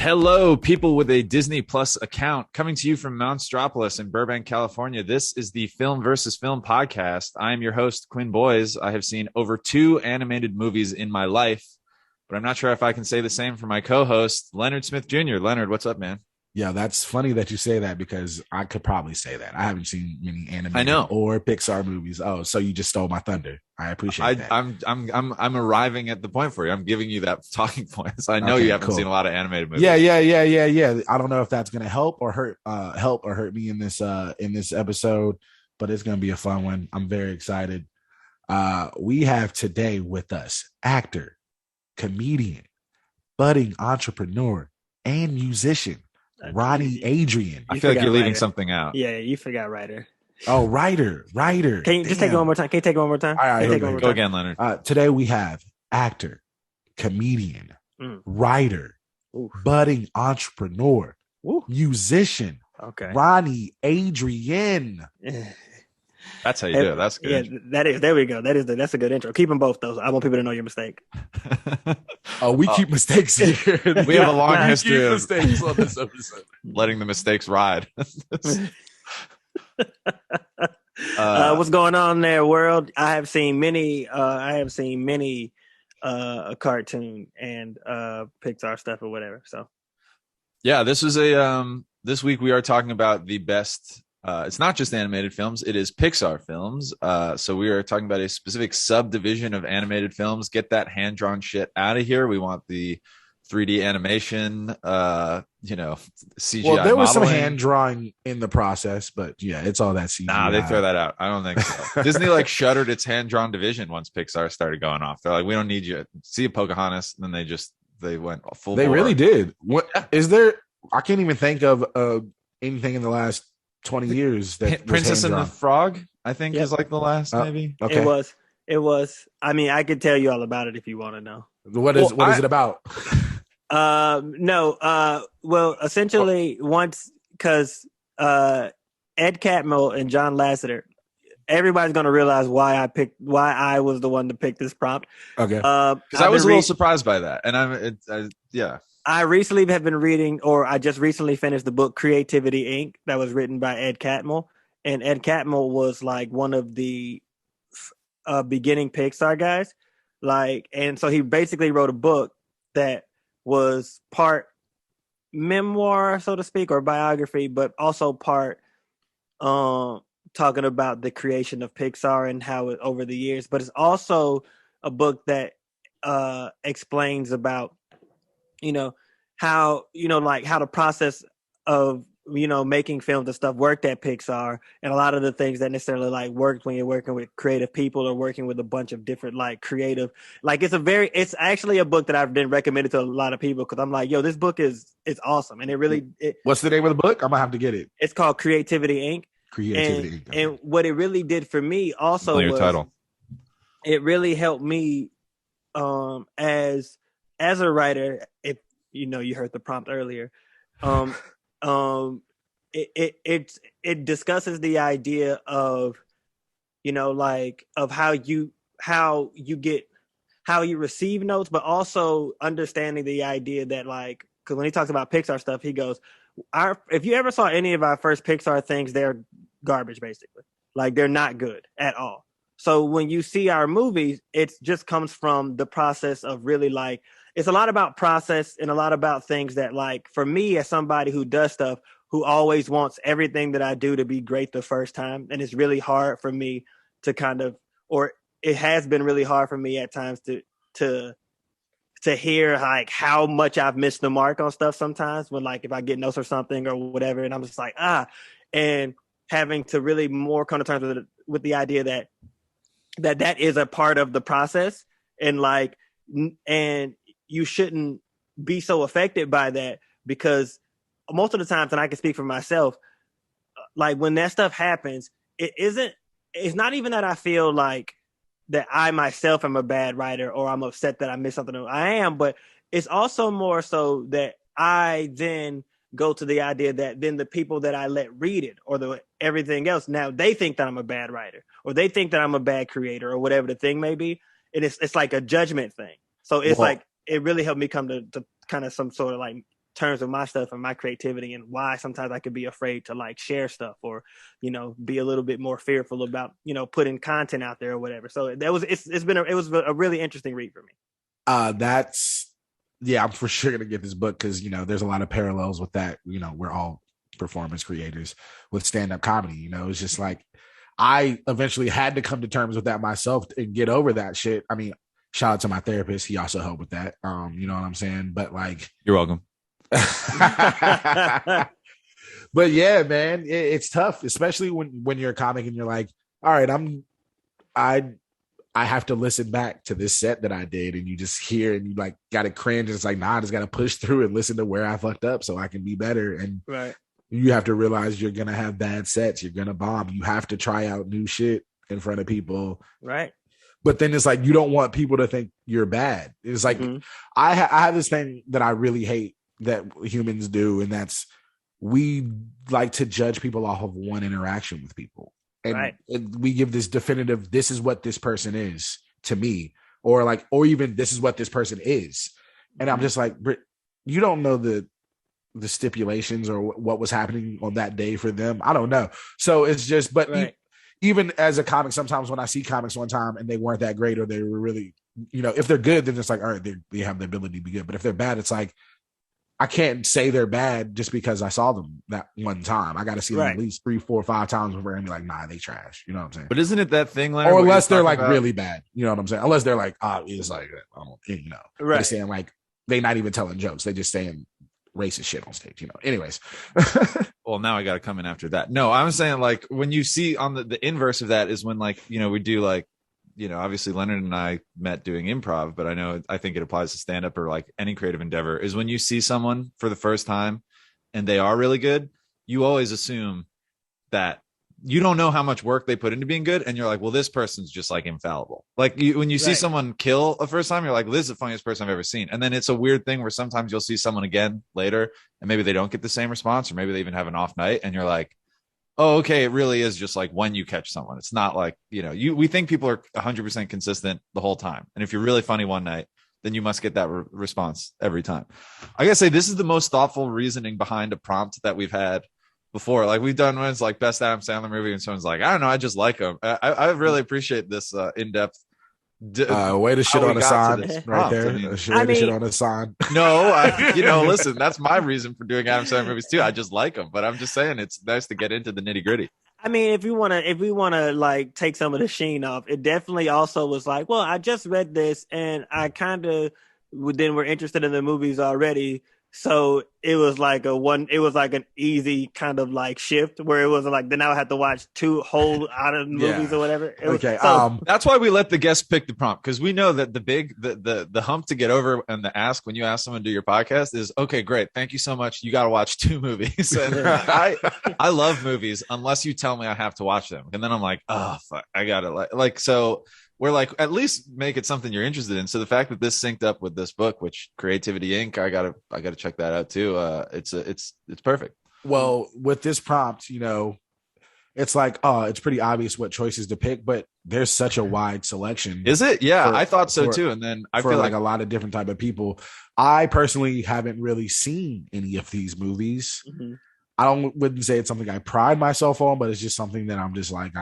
Hello, people with a Disney Plus account, coming to you from Mount Stropolis in Burbank, California. This is the Film versus Film podcast. I am your host, Quinn Boys. I have seen over 2 animated movies in my life, but I'm not sure if I can say the same for my co-host, Leonard Smith Jr. Leonard, what's up, man? Yeah, that's funny that you say that because I could probably say that. I haven't seen many animated I know. or Pixar movies. Oh, so you just stole my thunder. I appreciate that. I'm arriving at the point for you. I'm giving you that talking point. So I know you haven't seen a lot of animated movies. Yeah. I don't know if that's gonna help or hurt me in this episode, but it's gonna be a fun one. I'm very excited. We have today with us actor, comedian, budding entrepreneur, and musician. Ronnie Adrian. I feel like you're leaving something out. Yeah, you forgot writer. Oh, writer. Can you just take it one more time? Can you take it one more time? All right, go again, Leonard. Today we have actor, comedian, writer, budding entrepreneur, musician, Ronnie Adrian. That's how you do it. That's good. Yeah, that is. There we go. That's a good intro. Keep them both, though. I want people to know your mistake. We keep mistakes here. We have a long history of mistakes on this episode. Letting the mistakes ride. What's going on there, world? I have seen many cartoon and Pixar stuff or whatever. So, yeah, this was this week we are talking about the best. It's not just animated films, it is Pixar films. So we are talking about a specific subdivision of animated films. Get that hand-drawn shit out of here. We want the 3D animation, CGI. Well, there was modeling. some hand drawing in the process, but yeah, it's all that CGI. Nah, they throw that out. I don't think so. Disney shuttered its hand-drawn division once Pixar started going off. They're like, we don't need you. See a Pocahontas, and then they went full. They really did. What is there? I can't even think of anything in the last 20 years that Princess and the Frog, I think, is like the last maybe. Okay. It was. I mean, I could tell you all about it if you want to know. What is it about? No. Well, essentially, because Ed Catmull and John Lasseter, everybody's going to realize why I was the one to pick this prompt. Okay. Because I was a little surprised by that, and I recently have been reading, or I just recently finished the book Creativity Inc. that was written by Ed Catmull. And Ed Catmull was like one of the beginning Pixar guys. And so he basically wrote a book that was part memoir, so to speak, or biography, but also part talking about the creation of Pixar and how it over the years. But it's also a book that explains about how the process of making films and stuff worked at Pixar, and a lot of the things that necessarily worked when you're working with creative people or working with a bunch of different creative. It's actually a book that I've been recommended to a lot of people because I'm like, yo, this book is awesome, and What's the name of the book? I'm gonna have to get it. It's called Creativity Inc. Inc. And what it really did for me also was title. It really helped me as a writer. If you heard the prompt earlier. It discusses the idea of of how you receive notes, but also understanding the idea that because when he talks about Pixar stuff, he goes, if you ever saw any of our first Pixar things, they're garbage, basically. They're not good at all. So when you see our movies, it just comes from the process of really it's a lot about process and a lot about things that for me as somebody who does stuff, who always wants everything that I do to be great the first time. And it's really hard for me to it has been really hard for me at times to hear how much I've missed the mark on stuff sometimes when if I get notes or something or whatever. And I'm just and having to really more come to terms with the idea that is a part of the process. And and you shouldn't be so affected by that because most of the times, and I can speak for myself, when that stuff happens, it's not even that I feel that I myself am a bad writer or I'm upset that I missed something. I am, but it's also more so that I then go to the idea that then the people that I let read it or everything else, now they think that I'm a bad writer or they think that I'm a bad creator or whatever the thing may be. And it's like a judgment thing. So it's it really helped me come to kind of some sort of terms of my stuff and my creativity, and why sometimes I could be afraid to like share stuff, or be a little bit more fearful about putting content out there or whatever. So it was a really interesting read for me. I'm for sure gonna get this book because there's a lot of parallels with that. We're all performance creators with stand-up comedy. It's just like I eventually had to come to terms with that myself and get over that shit. I mean, shout out to my therapist. He also helped with that. You know what I'm saying? But like, you're welcome. But yeah, man, it's tough, especially when you're a comic and you're like, all right, I have to listen back to this set that I did, and you just hear and you like got to cringe. And it's like, nah, I just got to push through and listen to where I fucked up so I can be better. And right. You have to realize you're gonna have bad sets. You're gonna bomb. You have to try out new shit in front of people. Right. But then it's like you don't want people to think you're bad. It's like I have this thing that I really hate that humans do, and that's we like to judge people off of one interaction with people. And we give this definitive, this is what this person is to me, or even this is what this person is. And I'm just like, you don't know the stipulations or what was happening on that day for them. I don't know. So it's just, but even as a comic, sometimes when I see comics one time and they weren't that great, or they were really, if they're good, then it's like, all right, they have the ability to be good. But if they're bad, it's like, I can't say they're bad just because I saw them that one time. I got to see them at least 3, 4, 5 times before I'm like, nah, they trash. You know what I'm saying? But isn't it that thing, Leonard, or unless they're like really bad, you know what I'm saying? Unless they're like, it's like, I don't, right. They're saying like, they not even telling jokes. They just saying racist shit on stage, anyways. Well, now I got to come in after that. No, I'm saying like when you see on the inverse of that is when like, we do like, obviously Leonard and I met doing improv, but I think it applies to stand up or like any creative endeavor, is when you see someone for the first time and they are really good, you always assume that you don't know how much work they put into being good. And you're like, well, this person's just like infallible. Like when you see someone kill a first time, you're like, this is the funniest person I've ever seen. And then it's a weird thing where sometimes you'll see someone again later and maybe they don't get the same response, or maybe they even have an off night. And you're like, oh, okay, it really is just like when you catch someone. It's not like, we think people are 100% consistent the whole time. And if you're really funny one night, then you must get that response every time. I gotta say, this is the most thoughtful reasoning behind a prompt that we've had before. Like we've done ones like best Adam Sandler movie, and someone's like, I don't know, I just like him. I really appreciate this in-depth way to shit on a sign right there. Way to shit on a sign. No, listen, that's my reason for doing Adam Sandler movies too. I just like them, but I'm just saying it's nice to get into the nitty gritty. I mean, if we want to like take some of the sheen off, it definitely also was like, well, I just read this and I kind of then were interested in the movies already. So it was like an easy kind of like shift where it was like, then I would have to watch 2 whole out of movies or whatever. That's why we let the guests pick the prompt, because we know that the hump to get over and the ask when you ask someone to do your podcast is, okay, great, thank you so much, you got to watch 2 movies. And I love movies unless you tell me I have to watch them, and then I'm like, oh fuck, I gotta like so. We're like, at least make it something you're interested in. So the fact that this synced up with this book, which Creativity Inc., I gotta check that out too. It's perfect. Well, with this prompt, it's like, it's pretty obvious what choices to pick, but there's such a wide selection. Is it? Yeah, I thought so too. And then I feel like a lot of different type of people. I personally haven't really seen any of these movies. Mm-hmm. I wouldn't say it's something I pride myself on, but it's just something that I'm just like,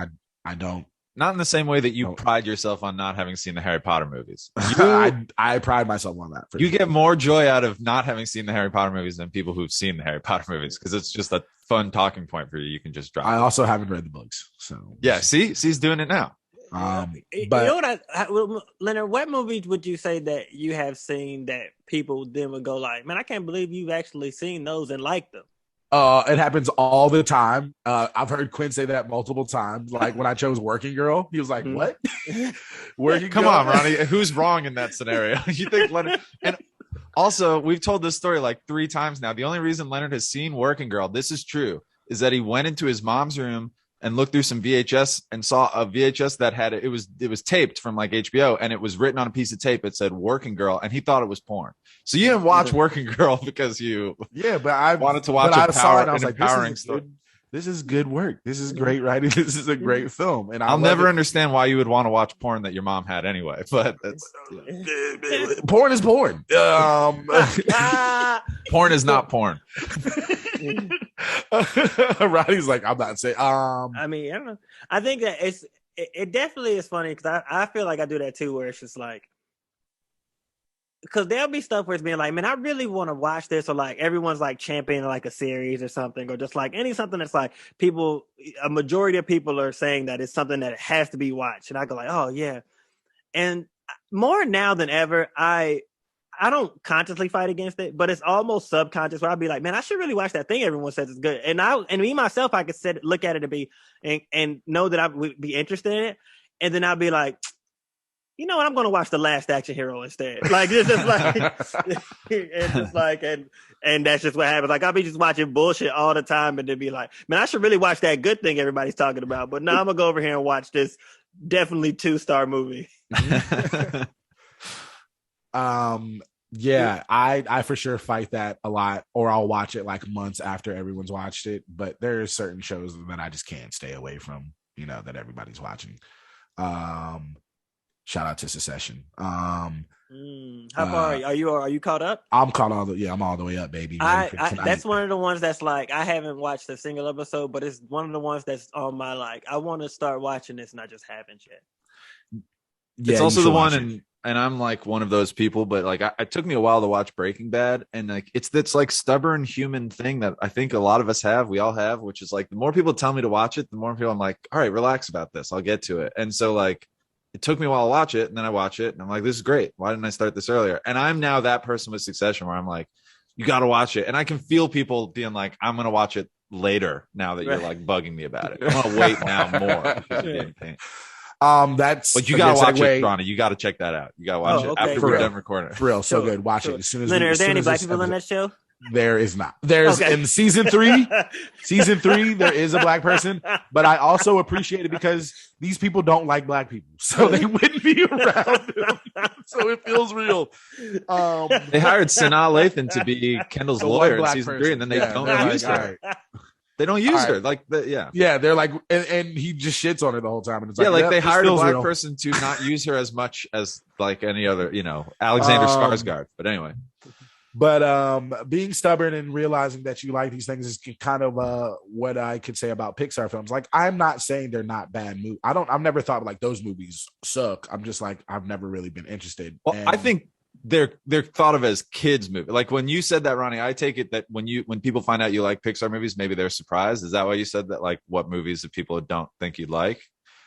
I don't. Not in the same way that you pride yourself on not having seen the Harry Potter movies. I pride myself on that. You get more joy out of not having seen the Harry Potter movies than people who've seen the Harry Potter movies, because it's just a fun talking point for you. You can just drop. I also haven't read the books, so yeah. He's doing it now. But Leonard, what movies would you say that you have seen that people then would go like, man, I can't believe you've actually seen those and liked them? It happens all the time. I've heard Quinn say that multiple times. Like when I chose Working Girl, he was like, "What? Come on, Ronnie. Who's wrong in that scenario? You think Leonard?" And also, we've told this story like 3 times now. The only reason Leonard has seen Working Girl, this is true, is that he went into his mom's room and looked through some VHS and saw a VHS that had it was taped from like HBO, and it was written on a piece of tape. It said Working Girl, and he thought it was porn. So you didn't watch Working Girl because you but I wanted to watch an empowering story. this is good work. This is great writing. This is a great film. And I'll never understand why you would want to watch porn that your mom had anyway, but that's porn is porn. Porn is not porn. Roddy's like, I'm not saying. I mean, I don't know. I think that it definitely is funny because I feel like I do that too, where it's just like, because there'll be stuff where it's being like, man, I really want to watch this, or like everyone's like championing like a series or something, or just like something that's like a majority of people are saying that it's something that has to be watched, and I go like, oh yeah. And more now than ever, I don't consciously fight against it, but it's almost subconscious where I'd be like, man, I should really watch that thing everyone says is good, and me myself, I could look at it and know that I would be interested in it, and then I'd be like, you know what? I'm going to watch The Last Action Hero instead. Like, it's just like, it's just like, and that's just what happens. Like, I'll be just watching bullshit all the time and then be like, man, I should really watch that good thing everybody's talking about. But now I'm going to go over here and watch this definitely 2-star movie. Yeah, I for sure fight that a lot, or I'll watch it like months after everyone's watched it. But there's certain shows that I just can't stay away from, that everybody's watching. Shout out to Succession. How far are you caught up? I'm caught I'm all the way up, baby. That's one of the ones that's like, I haven't watched a single episode, but it's one of the ones that's on my like, I want to start watching this and I just haven't yet. Yeah, it's also the one, and I'm like one of those people, but like it took me a while to watch Breaking Bad, and like it's this like stubborn human thing that I think a lot of us have, we all have, which is like the more people tell me to watch it, the more people I'm like, all right, relax about this, I'll get to it. And so like it took me a while to watch it, and then I watch it and I'm like, this is great. Why didn't I start this earlier? And I'm now that person with Succession where I'm like, you got to watch it. And I can feel people being like, I'm going to watch it later now that you're like bugging me about it. I'm going to wait now more. That's but you got to watch it, Ronnie. You got to check that out. You got to watch it after we're done recording. For real, so good. Watch it as soon as. Leonard, are there any black people in that show? There is not. There's in season 3, there is a black person, but I also appreciate it because these people don't like black people, so they wouldn't be around them. So it feels real. They hired Sanaa Lathan to be Kendall's lawyer in season 3, and then they don't use her. They don't use her. Like, yeah, they're like, and he just shits on her the whole time. And it's like, they hired a black person to not use her as much as like any other, Alexander Skarsgård. But anyway. But being stubborn and realizing that you like these things is kind of what I could say about Pixar films. Like, I'm not saying they're not bad movies. I've never thought like those movies suck. I'm just like, I've never really been interested. Well, I think they're thought of as kids movie. Like when you said that, Ronnie, I take it that when people find out you like Pixar movies, maybe they're surprised. Is that why you said that? Like, what movies that people don't think you'd like?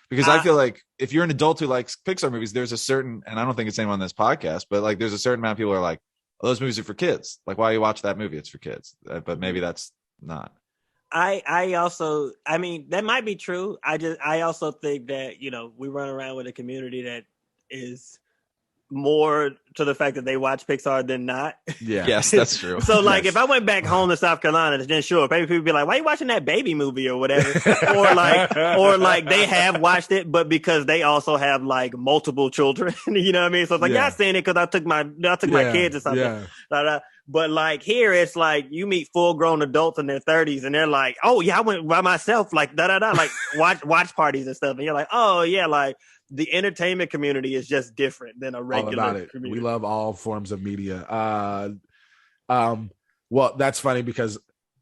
Because I feel like if you're an adult who likes Pixar movies, there's a certain, and I don't think it's anyone on this podcast, but like there's a certain amount of people who are like, those movies are for kids. Like, why you watch that movie? It's for kids. But maybe that's not. I also, I mean, that might be true. I also think that, we run around with a community that is more to the fact that they watch Pixar than not. Yeah. Yes, that's true. So like if I went back home to South Carolina, then sure, maybe people would be like, why are you watching that baby movie or whatever? or like they have watched it, but because they also have like multiple children, you know what I mean? So it's like, I've seen it because I took my kids or something. Yeah. But like here, it's like you meet full grown adults in their 30s and they're like, oh yeah, I went by myself, like like watch parties and stuff. And you're like, oh yeah, like the entertainment community is just different than a regular community. We love all forms of media. Well, that's funny because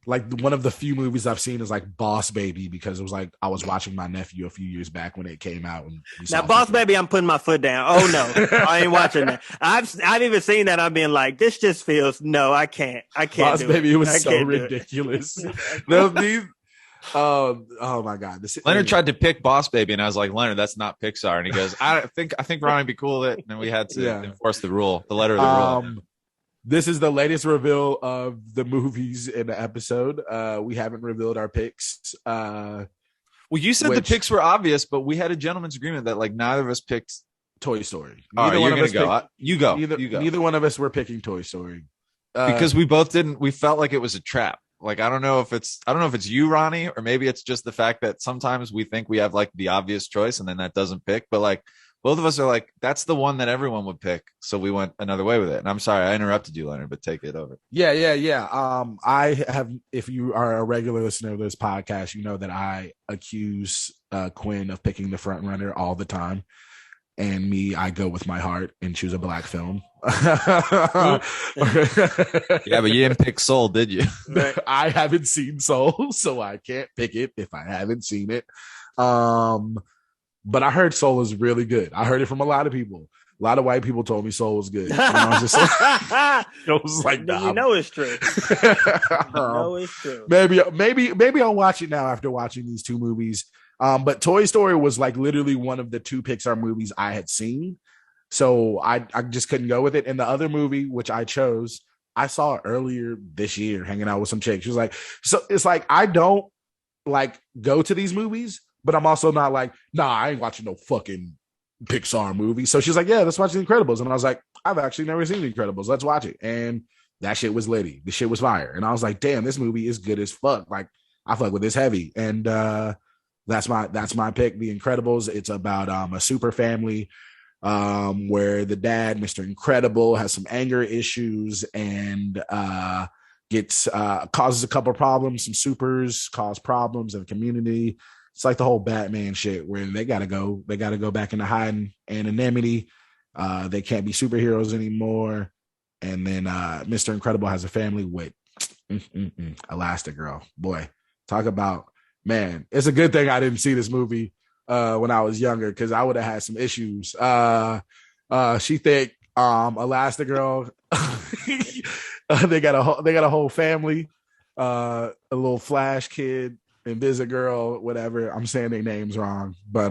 like one of the few movies I've seen is like Boss Baby, because it was like I was watching my nephew a few years back when it came out. And now Boss Baby, I'm putting my foot down. Oh no, I ain't watching that. I've even seen that. I'm being like, this just feels I can't. Boss Baby, it was so ridiculous. Oh my God! Leonard tried to pick Boss Baby, and I was like, Leonard, that's not Pixar. And he goes, I think Ronnie would be cool with it. And we had to enforce the rule, the letter of the rule. This is the latest reveal of the movies in the episode. We haven't revealed our picks. Well, you said the picks were obvious, but we had a gentleman's agreement that like neither of us picked Toy Story. You're gonna go. You go. Neither one of us were picking Toy Story because we both didn't. We felt like it was a trap. Like, I don't know if it's you, Ronnie, or maybe it's just the fact that sometimes we think we have like the obvious choice and then that doesn't pick. But like both of us are like, that's the one that everyone would pick. So we went another way with it. And I'm sorry, I interrupted you, Leonard, but take it over. Yeah. I have, if you are a regular listener of this podcast, you know that I accuse Quinn of picking the front runner all the time. And me, I go with my heart and choose a black film. Yeah, but you didn't pick Soul, did you? I haven't seen Soul, so I can't pick it if I haven't seen it. But I heard Soul is really good. I heard it from a lot of people. A lot of white people told me Soul was good. And I was just I was like, nah. You know it's true. It's true. Maybe I'll watch it now after watching these two movies. But Toy Story was like literally one of the two Pixar movies I had seen. So I just couldn't go with it. And the other movie, which I chose, I saw earlier this year hanging out with some chick. She was like, so it's like, I don't like go to these movies, but I'm also not like, nah, I ain't watching no fucking Pixar movie. So she's like, yeah, let's watch The Incredibles. And I was like, I've actually never seen The Incredibles. Let's watch it. And that shit was litty. The shit was fire. And I was like, damn, this movie is good as fuck. Like, I fuck with this heavy. And that's my pick, The Incredibles. It's about a super family where the dad, Mr. Incredible, has some anger issues and causes a couple of problems. Some supers cause problems in the community. It's like the whole Batman shit where they gotta go back into hiding, anonymity. They can't be superheroes anymore. And then Mr. Incredible has a family with Elastigirl. Boy, talk about, man, it's a good thing I didn't see this movie when I was younger, because I would have had some issues. She think Elastigirl they got a whole family, a little Flash kid, Invisigirl, whatever. I'm saying their names wrong, but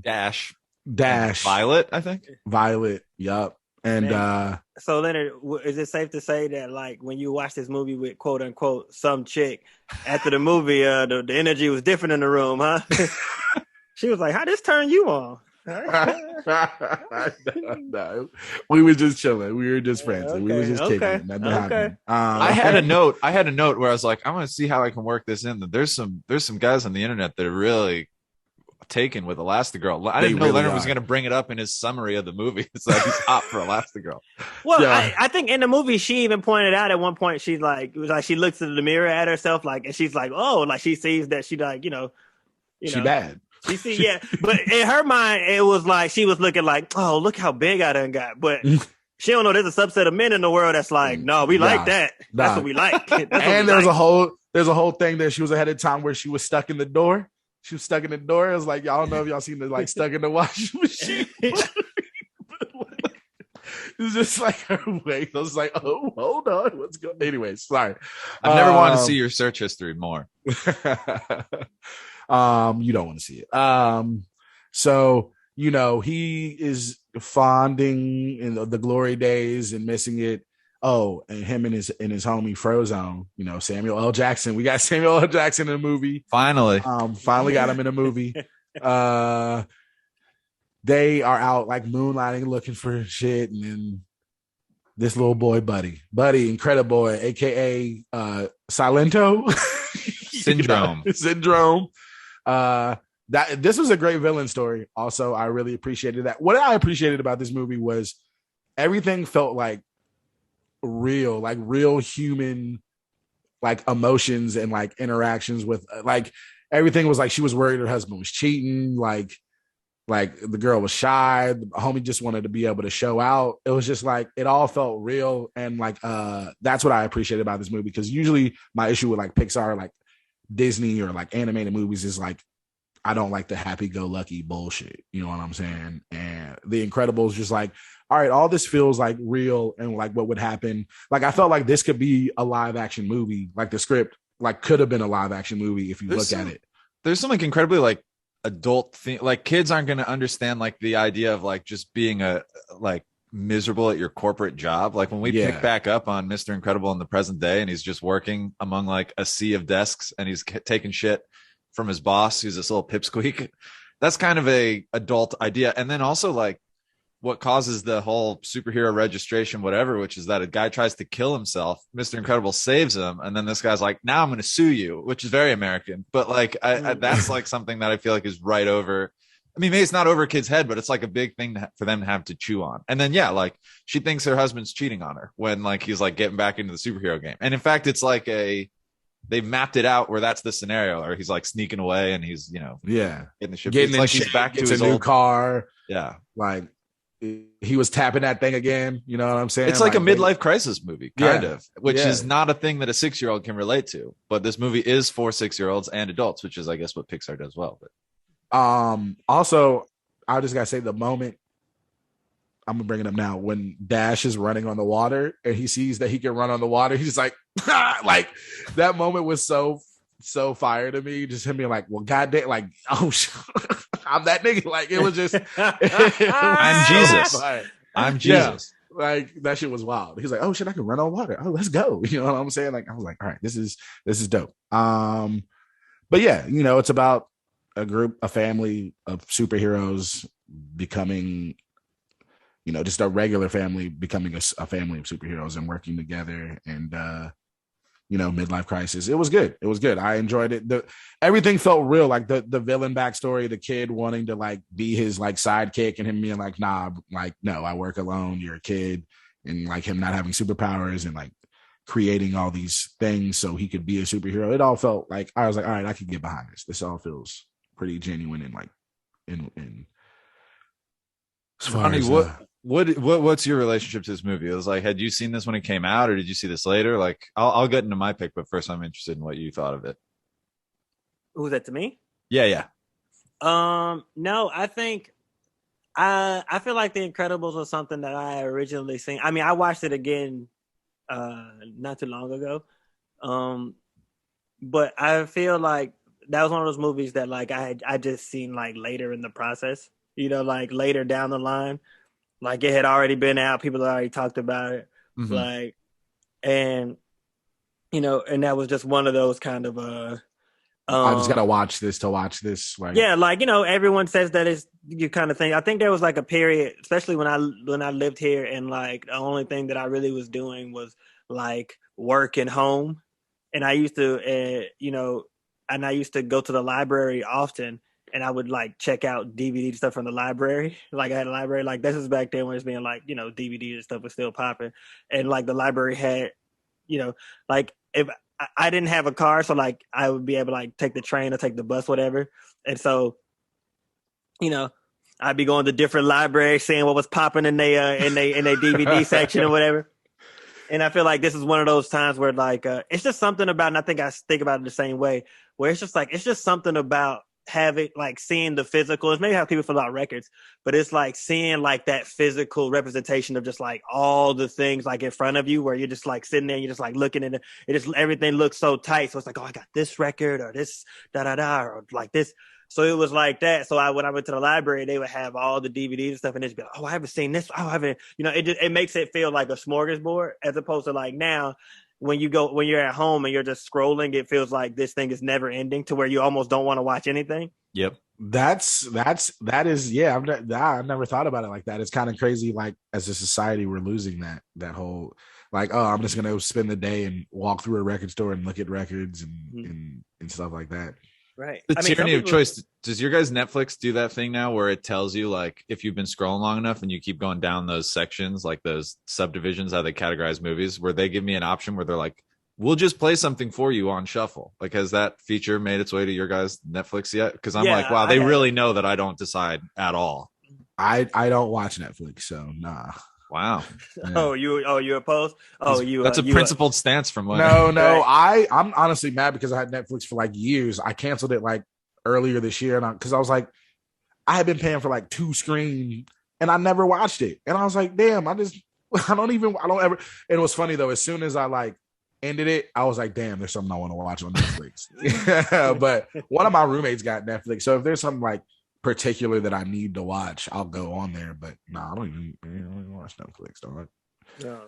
Dash, Violet, I think. Violet, yup. And so Leonard, is it safe to say that like when you watch this movie with quote unquote some chick, after the movie the energy was different in the room, huh? She was like, how this turn you on? No, we were just chilling. We were just friends. Okay, we were just kidding. Nothing happened. I had a note where I was like, I want to see how I can work this in. There's some guys on the internet that are really taken with Elastigirl. I didn't know Leonard was going to bring it up in his summary of the movie. It's like he's hot for Elastigirl. Well, yeah. I think in the movie she even pointed out at one point, she's like, it was like she looks in the mirror at herself, like, and she's like, oh, like she sees that she like, she bad. She see, yeah, but in her mind, it was like she was looking like, oh, look how big I done got. But she don't know there's a subset of men in the world that's like, no, we like that. That's what we like. And there's a whole thing that she was ahead of time where she was stuck in the door. She was stuck in the door. It was like, y'all don't know if y'all seen the like stuck in the washing machine. It's just like her way. I was like, oh, hold on, what's going? Anyways, sorry. I've never wanted to see your search history more. You don't want to see it. So he is fonding in the glory days and missing it. Oh, and him and his homie Frozone, Samuel L. Jackson. We got Samuel L. Jackson in a movie. Finally got him in a movie. They are out like moonlighting, looking for shit, and then this little boy, Buddy, Incredible Boy, aka Silento Syndrome. That this was a great villain story. Also, I really appreciated that. What I appreciated about this movie was everything felt like real human, like emotions and like interactions with like everything was like she was worried her husband was cheating, like the girl was shy, the homie just wanted to be able to show out. It was just like it all felt real, and like that's what I appreciated about this movie, because usually my issue with like Pixar, like Disney or like animated movies is like I don't like the happy-go-lucky bullshit. You know what I'm saying? And The Incredibles just like, all right, all this feels like real and like what would happen. Like I felt like this could be a live-action movie. Like the script like could have been a live-action movie if you look at it. There's something incredibly like adult thing. Like kids aren't going to understand like the idea of like just being a like miserable at your corporate job. Like when we pick back up on Mr. Incredible in the present day and he's just working among like a sea of desks and he's taking shit from his boss who's this little pipsqueak. That's kind of a adult idea. And then also like what causes the whole superhero registration, whatever, which is that a guy tries to kill himself. Mr. Incredible saves him. And then this guy's like, now I'm going to sue you, which is very American. But like, I that's like something that I feel like is right over I mean, maybe it's not over a kid's head, but it's like a big thing for them to have to chew on. And then, yeah, like she thinks her husband's cheating on her when like he's like getting back into the superhero game. And in fact, it's like they've mapped it out where that's the scenario, or he's like sneaking away and he's, Yeah, getting the ship. getting It's in like shape, he's back to gets his a new old car. Yeah. Like he was tapping that thing again. You know what I'm saying? It's like a midlife crisis movie, kind of, which Yeah. is not a thing that a 6-year-old can relate to. But this movie is for 6-year-olds and adults, which is, I guess, what Pixar does well. But Also, I just gotta say the moment I'm gonna bring it up now when Dash is running on the water and he sees that he can run on the water, he's just like, like that moment was so fire to me. Just him being like, well, goddamn, like, oh, I'm that nigga. Like it was just, I'm Jesus. I'm Jesus. Yeah, like that shit was wild. He's like, oh shit, I can run on water. Oh, let's go. You know what I'm saying? Like I was like, all right, this is dope. But yeah, it's about a family of superheroes becoming, just a regular family becoming a family of superheroes and working together and midlife crisis. It was good. I enjoyed it. Everything felt real. Like the villain backstory, the kid wanting to like be his like sidekick and him being like, nah, like, no, I work alone. You're a kid. And like him not having superpowers and like creating all these things so he could be a superhero. It all felt like, I was like, all right, I can get behind this. This all feels pretty genuine and like in as far Ronnie, as what's your relationship to this movie? It was like, had you seen this when it came out, or did you see this later? Like, I'll get into my pick, but first, I'm interested in what you thought of it. Who's that to me? Yeah. No, I think I feel like The Incredibles was something that I originally seen. I mean, I watched it again not too long ago. But I feel like that was one of those movies that like I just seen like later in the process, like later down the line. Like it had already been out, people had already talked about it. Mm-hmm. Like and and that was just one of those kind of I just gotta watch this to watch this. Like, yeah, like everyone says that is you kind of thing. I think there was like a period, especially when I lived here, and like the only thing that I really was doing was like work and home, and I used to, and I used to go to the library often, and I would like check out DVD stuff from the library. Like I had a library, like this is back then when it's being like DVD and stuff was still popping, and like the library had, like if I didn't have a car, so like I would be able to like take the train or take the bus, whatever. And so, I'd be going to different libraries, seeing what was popping in their DVD section or whatever. And I feel like this is one of those times where like it's just something about, and I think I think about it the same way, where it's just something about having like seeing the physical. It's maybe how people feel about records, but it's like seeing like that physical representation of just like all the things like in front of you, where you're just like sitting there and you're just like looking at it. It just everything looks so tight. So it's like, oh, I got this record or this or like this. So it was like that. So when I went to the library, they would have all the DVDs and stuff, and they'd be like, oh, I haven't seen this. Oh, I haven't. It makes it feel like a smorgasbord, as opposed to like now when you're at home and you're just scrolling, it feels like this thing is never ending to where you almost don't want to watch anything. Yep. that is yeah. I've never thought about it like that. It's kind of crazy. Like as a society, we're losing that whole like, oh, I'm just gonna spend the day and walk through a record store and look at records and stuff like that. Right. The tyranny of choice. Does your guys' Netflix do that thing now where it tells you like if you've been scrolling long enough and you keep going down those sections, like those subdivisions, how they categorize movies, where they give me an option where they're like, we'll just play something for you on shuffle. Like, has that feature made its way to your guys' Netflix yet? Because I'm like, wow, they really know that I don't decide at all. I don't watch Netflix, so nah. Wow. Yeah. You opposed? That's a principled stance from when. No. I'm honestly mad because I had Netflix for like years. I canceled it like earlier this year, and because I was like, I had been paying for like 2 screens, and I never watched it, and I was like, damn, I don't ever. And it was funny though. As soon as I like ended it, I was like, damn, there's something I want to watch on Netflix. But one of my roommates got Netflix, so if there's something like particular that I need to watch, I'll go on there. But I don't even watch Netflix, dog. No.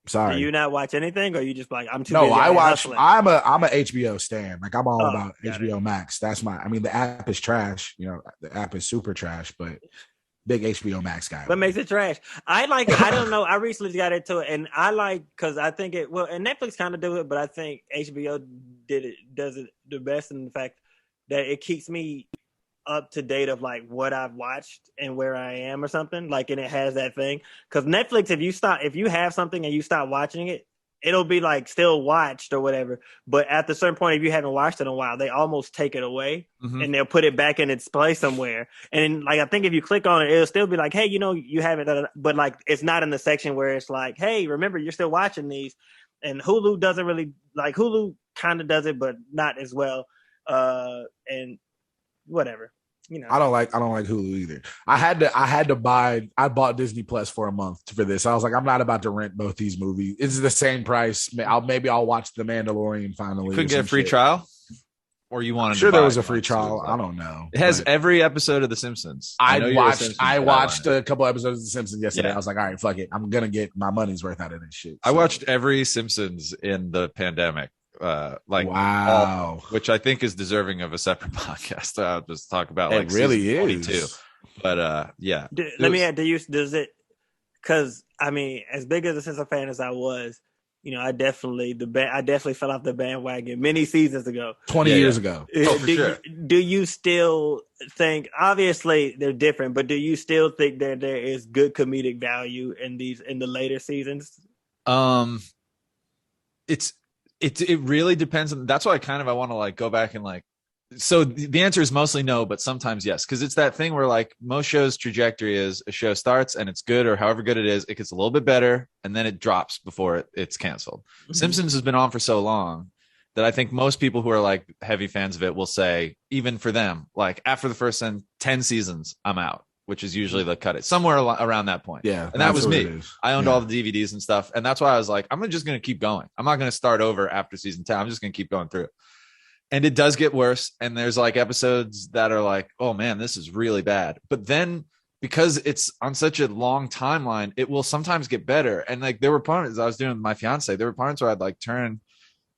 Sorry. Do you not watch anything, or you just like I'm too? No, busy I watch. hustling? I'm a HBO stan. Like I'm all about HBO Max. That's I mean, the app is trash. The app is super trash, but big HBO Max guy. What makes it trash? I don't know. I recently got into it, and I like because I think it. Well, and Netflix kind of do it, but I think HBO does it the best in the fact that it keeps me up to date of like what I've watched and where I am or something. Like, and it has that thing. Because Netflix, if you have something and you stop watching it, it'll be like still watched or whatever. But at a certain point, if you haven't watched it in a while, they almost take it away and they'll put it back in its place somewhere. And like, I think if you click on it, it'll still be like, hey, you haven't, but like, it's not in the section where it's like, hey, remember, you're still watching these. And Hulu doesn't really like Hulu kind of does it, but not as well. And whatever, I don't like Hulu either. I bought Disney Plus for a month for this. I was like, I'm not about to rent both these movies. It's the same price. I'll watch The Mandalorian finally. You couldn't get a free trial, or you wanted? Sure, there was a free trial. I don't know. It has every episode of The Simpsons. I watched a couple episodes of The Simpsons yesterday. I was like, all right, fuck it. I'm gonna get my money's worth out of this shit. I watched every Simpsons in the pandemic. Wow, which I think is deserving of a separate podcast. I'll just talk about it really is 22. But yeah, let me add, does it, because I mean, as big as a Simpsons fan as I was, I definitely fell off the bandwagon many seasons ago, 20 years ago. Do you still think, obviously they're different, but do you still think that there is good comedic value in the later seasons? It really depends on. That's why I want to like go back and like. So the answer is mostly no, but sometimes yes, because it's that thing where like most shows' trajectory is a show starts and it's good, or however good it is, it gets a little bit better and then it drops before it's canceled. Simpsons has been on for so long that I think most people who are like heavy fans of it will say, even for them, like after the first 10 seasons, I'm out, which is usually the cut it somewhere around that point. Yeah. And that was me. I owned all the DVDs and stuff. And that's why I was like, I'm just going to keep going. I'm not going to start over after season 10. I'm just going to keep going through. And it does get worse. And there's like episodes that are like, oh man, this is really bad. But then because it's on such a long timeline, it will sometimes get better. And like there were parts I was doing with my fiance, there were parts where I'd like turn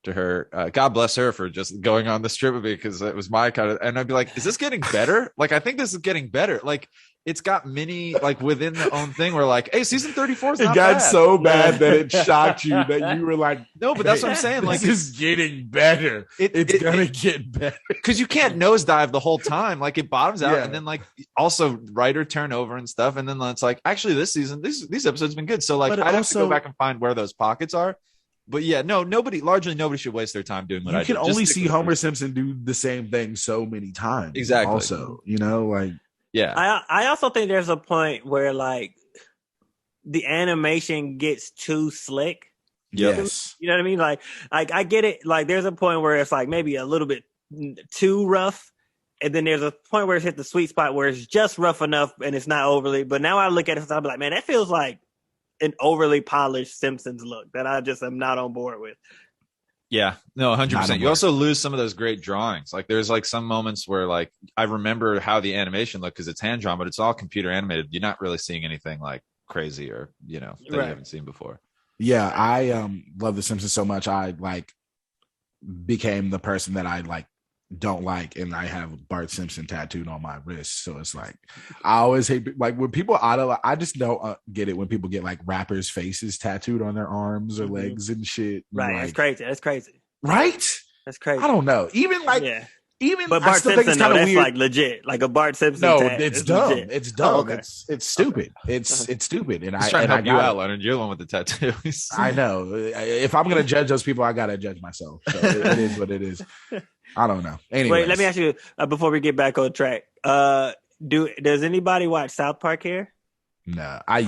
to her, God bless her for just going on the strip with me, because it was my kind of, and I'd be like, is this getting better? Like, I think this is getting better. Like, it's got many like within the own thing where like, hey, season 34 is not bad. It got so bad that it shocked you that you were like, no, but that's what I'm saying. Like, this is getting better. It's gonna get better, because you can't nosedive the whole time. Like, it bottoms out, and then like also writer turnover and stuff, and then it's like, actually this season these episodes have been good. So like, I'd have to go back and find where those pockets are. But yeah, nobody should waste their time doing what I do. You can only see Homer Simpson do the same thing so many times. Exactly. Also, like. Yeah. I also think there's a point where like the animation gets too slick. Yes. You know what I mean? Like I get it. Like there's a point where it's like maybe a little bit too rough. And then there's a point where it's hit the sweet spot where it's just rough enough and it's not overly. But now I look at it and I'll be like, man, that feels like an overly polished Simpsons look that I just am not on board with. Yeah, no, 100%. You also lose some of those great drawings. Like there's like some moments where like I remember how the animation looked because it's hand drawn, but it's all computer animated. You're not really seeing anything like crazy or that you haven't seen before. Yeah, I love The Simpsons so much. I like became the person that I like don't like, and I have Bart Simpson tattooed on my wrist. So it's like I always hate like when people I just don't get it when people get like rappers' faces tattooed on their arms or legs and shit. Right, like, that's crazy. That's crazy. Right? That's crazy. I don't know. Even like but Bart Simpson, though, that's weird. Like legit, like a Bart Simpson. No, it's dumb. Legit. It's dumb. Oh, okay. It's stupid. It's stupid. And I trying to help you out, Leonard. You're the one with the tattoos. I know. If I'm gonna judge those people, I gotta judge myself. So it is what it is. I don't know. Anyway, wait. Let me ask you before we get back on track. Does anybody watch South Park here? No, I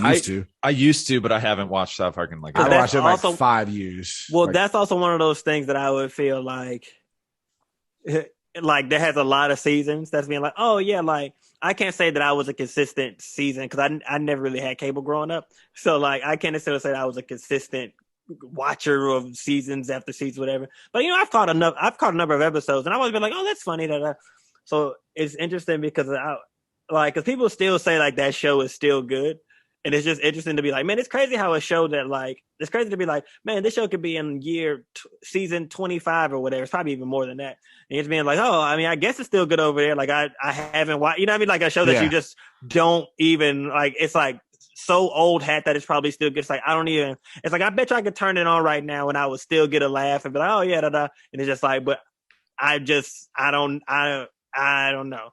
used to, but I haven't watched South Park in like I watched it like 5 years. Well, like, that's also one of those things that I would feel like that has a lot of seasons. That's being like, oh yeah, like I can't say that I was a consistent season because I never really had cable growing up. So like I can't necessarily say that I was a consistent watcher of seasons after seasons, whatever. But I've caught a number of episodes, and I've always been like, oh, that's funny. So it's interesting because because people still say like that show is still good. And it's just interesting to be like, man, it's crazy how a show that like, it's crazy to be like, man, this show could be in season 25 or whatever. It's probably even more than that. And it's being like, oh, I mean, I guess it's still good over there. Like I haven't watched, you know what I mean? Like a show that you just don't even like, it's like so old hat that it's probably still good. It's like, it's like, I bet you I could turn it on right now and I would still get a laugh and be like, oh yeah, da. And it's just like, but I don't know.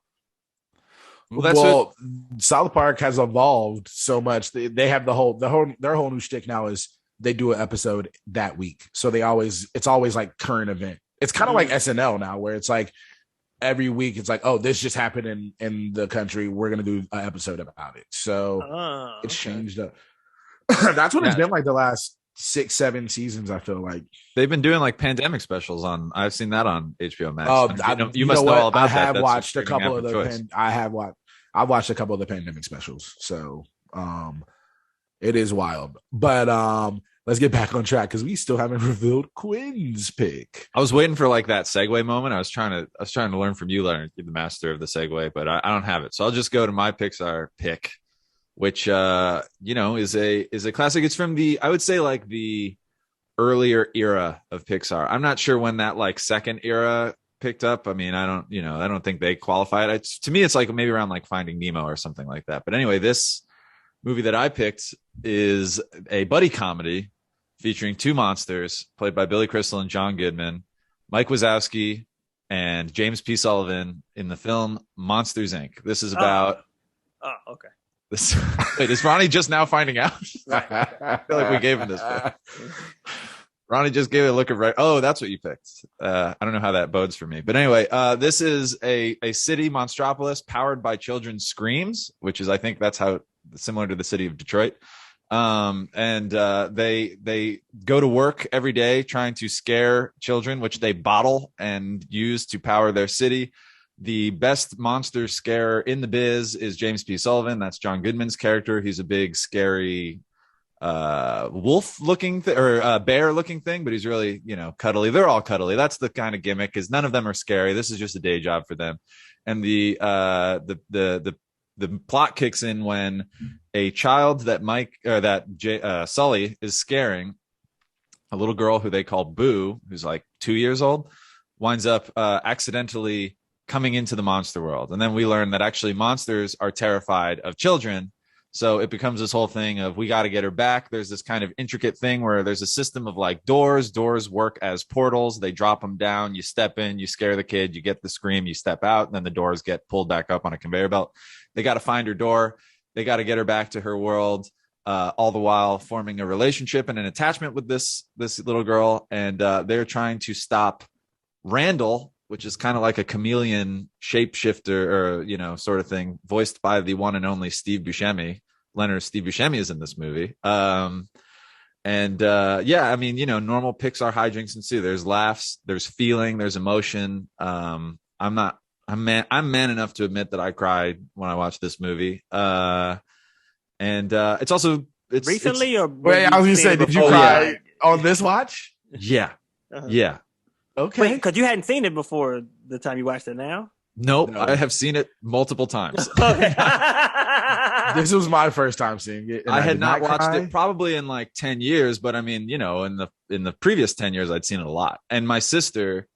Well, that's what. South Park has evolved so much. They have their whole new shtick now is they do an episode that week. So it's always like current event. It's kind of like SNL now, where it's like every week it's like, oh, this just happened in the country. We're gonna do an episode about it. So it's changed up. That's what it's been like the last 6-7 seasons. I feel like they've been doing like pandemic specials on. I've seen that on HBO Max. You must know all about that. I have watched a couple of the. I've watched a couple of the pandemic specials. So it is wild. But let's get back on track because we still haven't revealed Quinn's pick. I was waiting for like that segue moment. I was trying to learn from you, Leonard, the master of the segue, but I don't have it. So I'll just go to my Pixar pick, which is a classic. It's from I would say like the earlier era of Pixar. I'm not sure when that like second era picked up. I mean, I don't think they qualified. To me, it's like maybe around like Finding Nemo or something like that. But anyway, this movie that I picked is a buddy comedy featuring two monsters played by Billy Crystal and John Goodman, Mike Wazowski, and James P. Sullivan in the film Monsters, Inc. This is about. Oh, okay. Wait, is Ronnie just now finding out? I feel like we gave him this pick. Ronnie just gave it a look of right. Oh, that's what you picked. I don't know how that bodes for me. But anyway, this is a city monstropolis powered by children's screams, which is, I think that's how similar to the city of Detroit. They go to work every day trying to scare children, which they bottle and use to power their city. The best monster scarer in the biz is James P. Sullivan. That's John Goodman's character. He's a big, scary wolf looking or bear looking thing, but he's really, cuddly. They're all cuddly. That's the kind of gimmick, because none of them are scary. This is just a day job for them. And the plot kicks in when a child that Sully is scaring, a little girl who they call Boo, who's like 2 years old, winds up accidentally coming into the monster world. And then we learn that actually monsters are terrified of children. So it becomes this whole thing of, we got to get her back. There's this kind of intricate thing where there's a system of like doors work as portals. They drop them down. You step in, you scare the kid, you get the scream, you step out, and then the doors get pulled back up on a conveyor belt. They got to find her door. They got to get her back to her world, all the while forming a relationship and an attachment with this little girl. And they're trying to stop Randall, which is kind of like a chameleon shapeshifter or, sort of thing, voiced by the one and only Steve Buscemi. Steve Buscemi is in this movie. I mean, normal Pixar hijinks ensue. There's laughs, there's feeling, there's emotion. I'm man enough to admit that I cried when I watched this movie. It's also recently, or wait, I was gonna say, did you cry on this watch? Yeah. Uh-huh. Yeah. Okay. Because you hadn't seen it before the time you watched it now? Nope. No. I have seen it multiple times. This was my first time seeing it. I had not watched it probably in like 10 years, but I mean, in the previous 10 years, I'd seen it a lot. And my sister,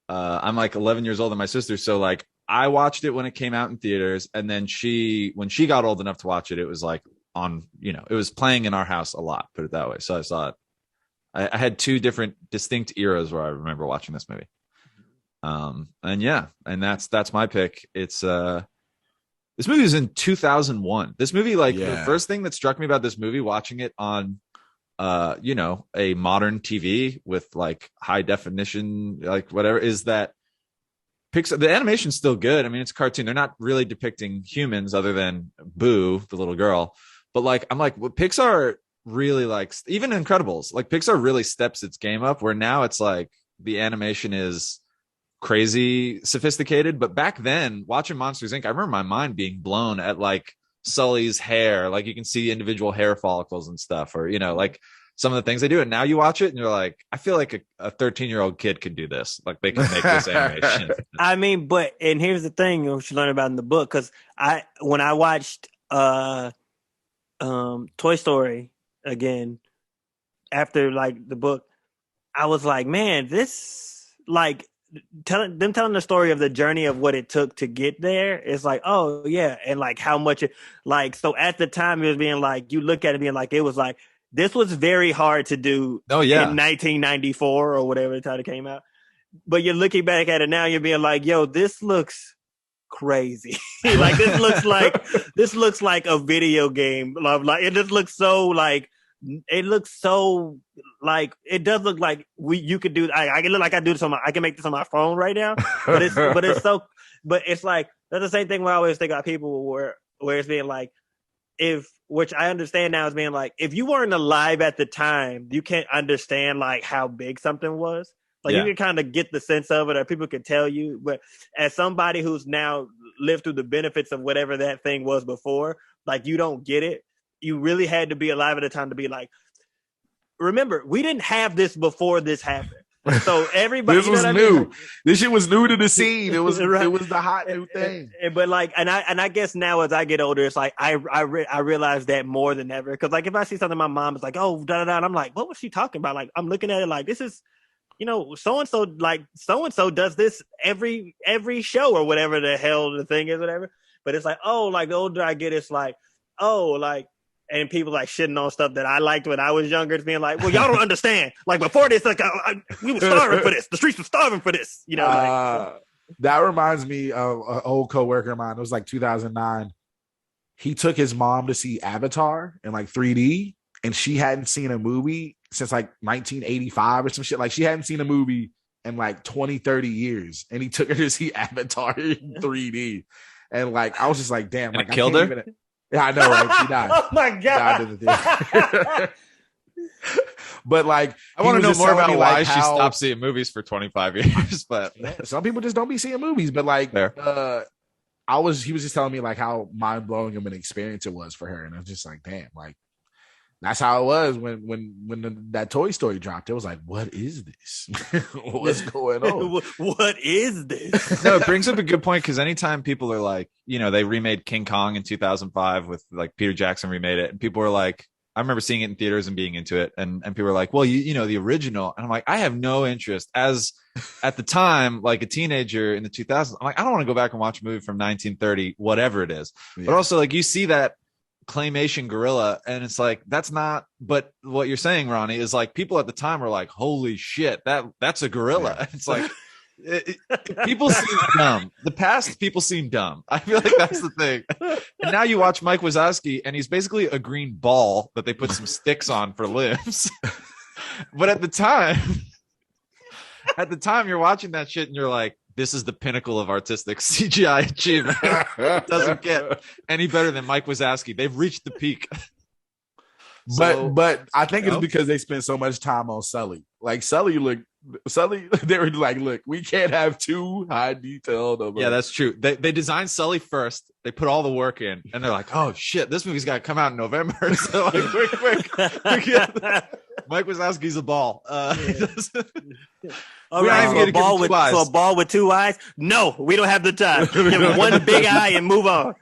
I'm like 11 years older than my sister. So like I watched it when it came out in theaters. And then when she got old enough to watch it, it was like it was playing in our house a lot, put it that way. So I saw it. I had two different distinct eras where I remember watching this movie. And that's my pick. It's this movie is in 2001. This movie, the first thing that struck me about this movie, watching it on a modern TV with like high definition, like whatever, is that Pixar, the animation's still good. I mean, it's a cartoon. They're not really depicting humans other than Boo, the little girl. But like, I'm like, well, Pixar really likes, even Incredibles, like Pixar really steps its game up, where now it's like the animation is crazy sophisticated. But back then, watching Monsters Inc., I remember my mind being blown at like Sully's hair. Like you can see individual hair follicles and stuff, or like some of the things they do. And now you watch it and you're like, I feel like a 13-year-old kid could do this. Like they can make this animation. I mean, and here's the thing which you learn about in the book, because when I watched Toy Story again after like the book, I was like, man, this like telling the story of the journey of what it took to get there. It's like, oh yeah, and like how much it, like, so at the time it was being like, you look at it being like, it was like, this was very hard to do in 1994 or whatever the time it came out. But you're looking back at it now, you're being like, yo, this looks crazy. Like this looks like a video game. Like it just looks so like it looks so like it does look like you could do. I can look like I do this I can make this on my phone right now. But it's like that's the same thing when I always think about people where it's being like which I understand now as being like if you weren't alive at the time, you can't understand like how big something was. Like you can kind of get the sense of it, or people could tell you. But as somebody who's now lived through the benefits of whatever that thing was before, like you don't get it. You really had to be alive at the time to be like, remember, we didn't have this before this happened. So everybody, this was new. This shit was new to the scene. It was right. It was the hot new thing. But like, and I guess now as I get older, it's like I realize that more than ever. Because like if I see something, my mom is like, oh, da da da, and I'm like, what was she talking about? Like I'm looking at it like this is. So and so does this every show or whatever the hell the thing is, whatever. But it's like, oh, like the older I get, it's like, oh, like, and people like shitting on stuff that I liked when I was younger. It's being like, well, y'all don't understand. Like before this, like we were starving for this. The streets were starving for this. That reminds me of an old coworker of mine. It was like 2009. He took his mom to see Avatar in like 3D, and she hadn't seen a movie since like 1985 or some shit. Like she hadn't seen a movie in like 20, 30 years. And he took her to see Avatar in 3D. And like, I was just like, damn, like I killed her. Yeah, I know, right? She died. Oh my God. But like, I want to know more about why she stopped seeing movies for 25 years. But some people just don't be seeing movies. But like, he was just telling me like how mind blowing of an experience it was for her. And I was just like, damn, like, that's how it was when that Toy Story dropped. It was like, what is this? What's going on? What is this? No, it brings up a good point because anytime people are like, they remade King Kong in 2005 with like Peter Jackson remade it, and people were like, I remember seeing it in theaters and being into it, and people were like, well, the original, and I'm like, I have no interest. As at the time, like a teenager in the 2000s, I'm like, I don't want to go back and watch a movie from 1930, whatever it is. Yeah. But also, like, you see that claymation gorilla and it's like that's not, but what you're saying, Ronnie, is like people at the time were like, holy shit, that's a gorilla. Yeah. It's like people seem dumb. The past people seem dumb. I feel like that's the thing. And now you watch Mike Wazowski and he's basically a green ball that they put some sticks on for limbs. But at the time you're watching that shit and you're like, this is the pinnacle of artistic CGI achievement. It doesn't get any better than Mike Wazowski. They've reached the peak. But I think it's because they spent so much time on Sully. Like Sully, they were like, look, we can't have too high detail. Yeah, that's true. They designed Sully first. They put all the work in, and they're like, oh shit, this movie's got to come out in November. So like, quick. Mike Wazowski's a ball. All right, so a ball with two eyes? No, we don't have the time. Give him one big eye and move on.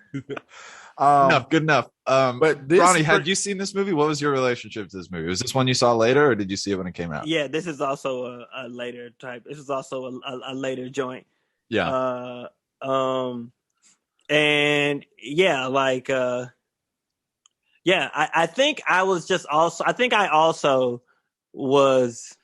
Good enough. But Ronnie, had you seen this movie? What was your relationship to this movie? Was this one you saw later, or did you see it when it came out? Yeah, this is also a later type. This is also a later joint. Yeah. And yeah, like, I think I also was,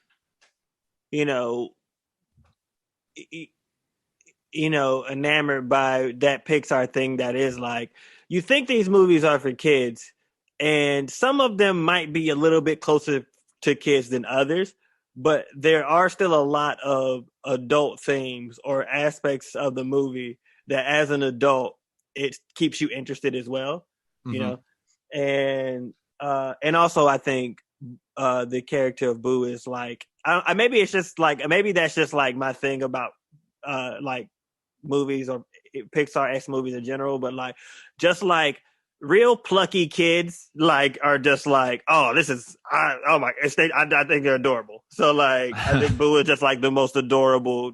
enamored by that Pixar thing that is like, you think these movies are for kids, and some of them might be a little bit closer to kids than others, but there are still a lot of adult themes or aspects of the movie that as an adult, it keeps you interested as well, and also I think the character of Boo is like, maybe that's just like my thing about like movies or Pixar X movies in general, but like just like real plucky kids like are just like, oh, this is I think they're adorable. So like I think Boo is just like the most adorable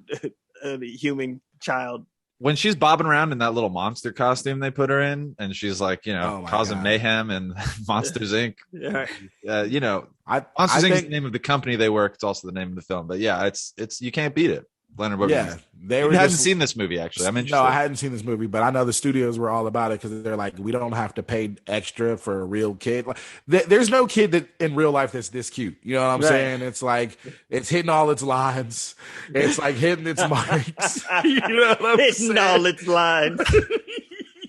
human child. When she's bobbing around in that little monster costume they put her in, and she's like, causing mayhem and Monsters Inc. Right. Monsters Inc. is the name of the company they work. It's also the name of the film. But yeah, it's you can't beat it. Leonard, what Yeah, they you were hadn't just seen this movie actually. I'm interested. no, I hadn't seen this movie, but I know the studios were all about it because they're like, we don't have to pay extra for a real kid. Like, there's no kid that in real life that's this cute. You know what I'm Right. saying? It's like it's hitting all its lines. It's like hitting its marks. You know what I'm Hitting saying? all its lines.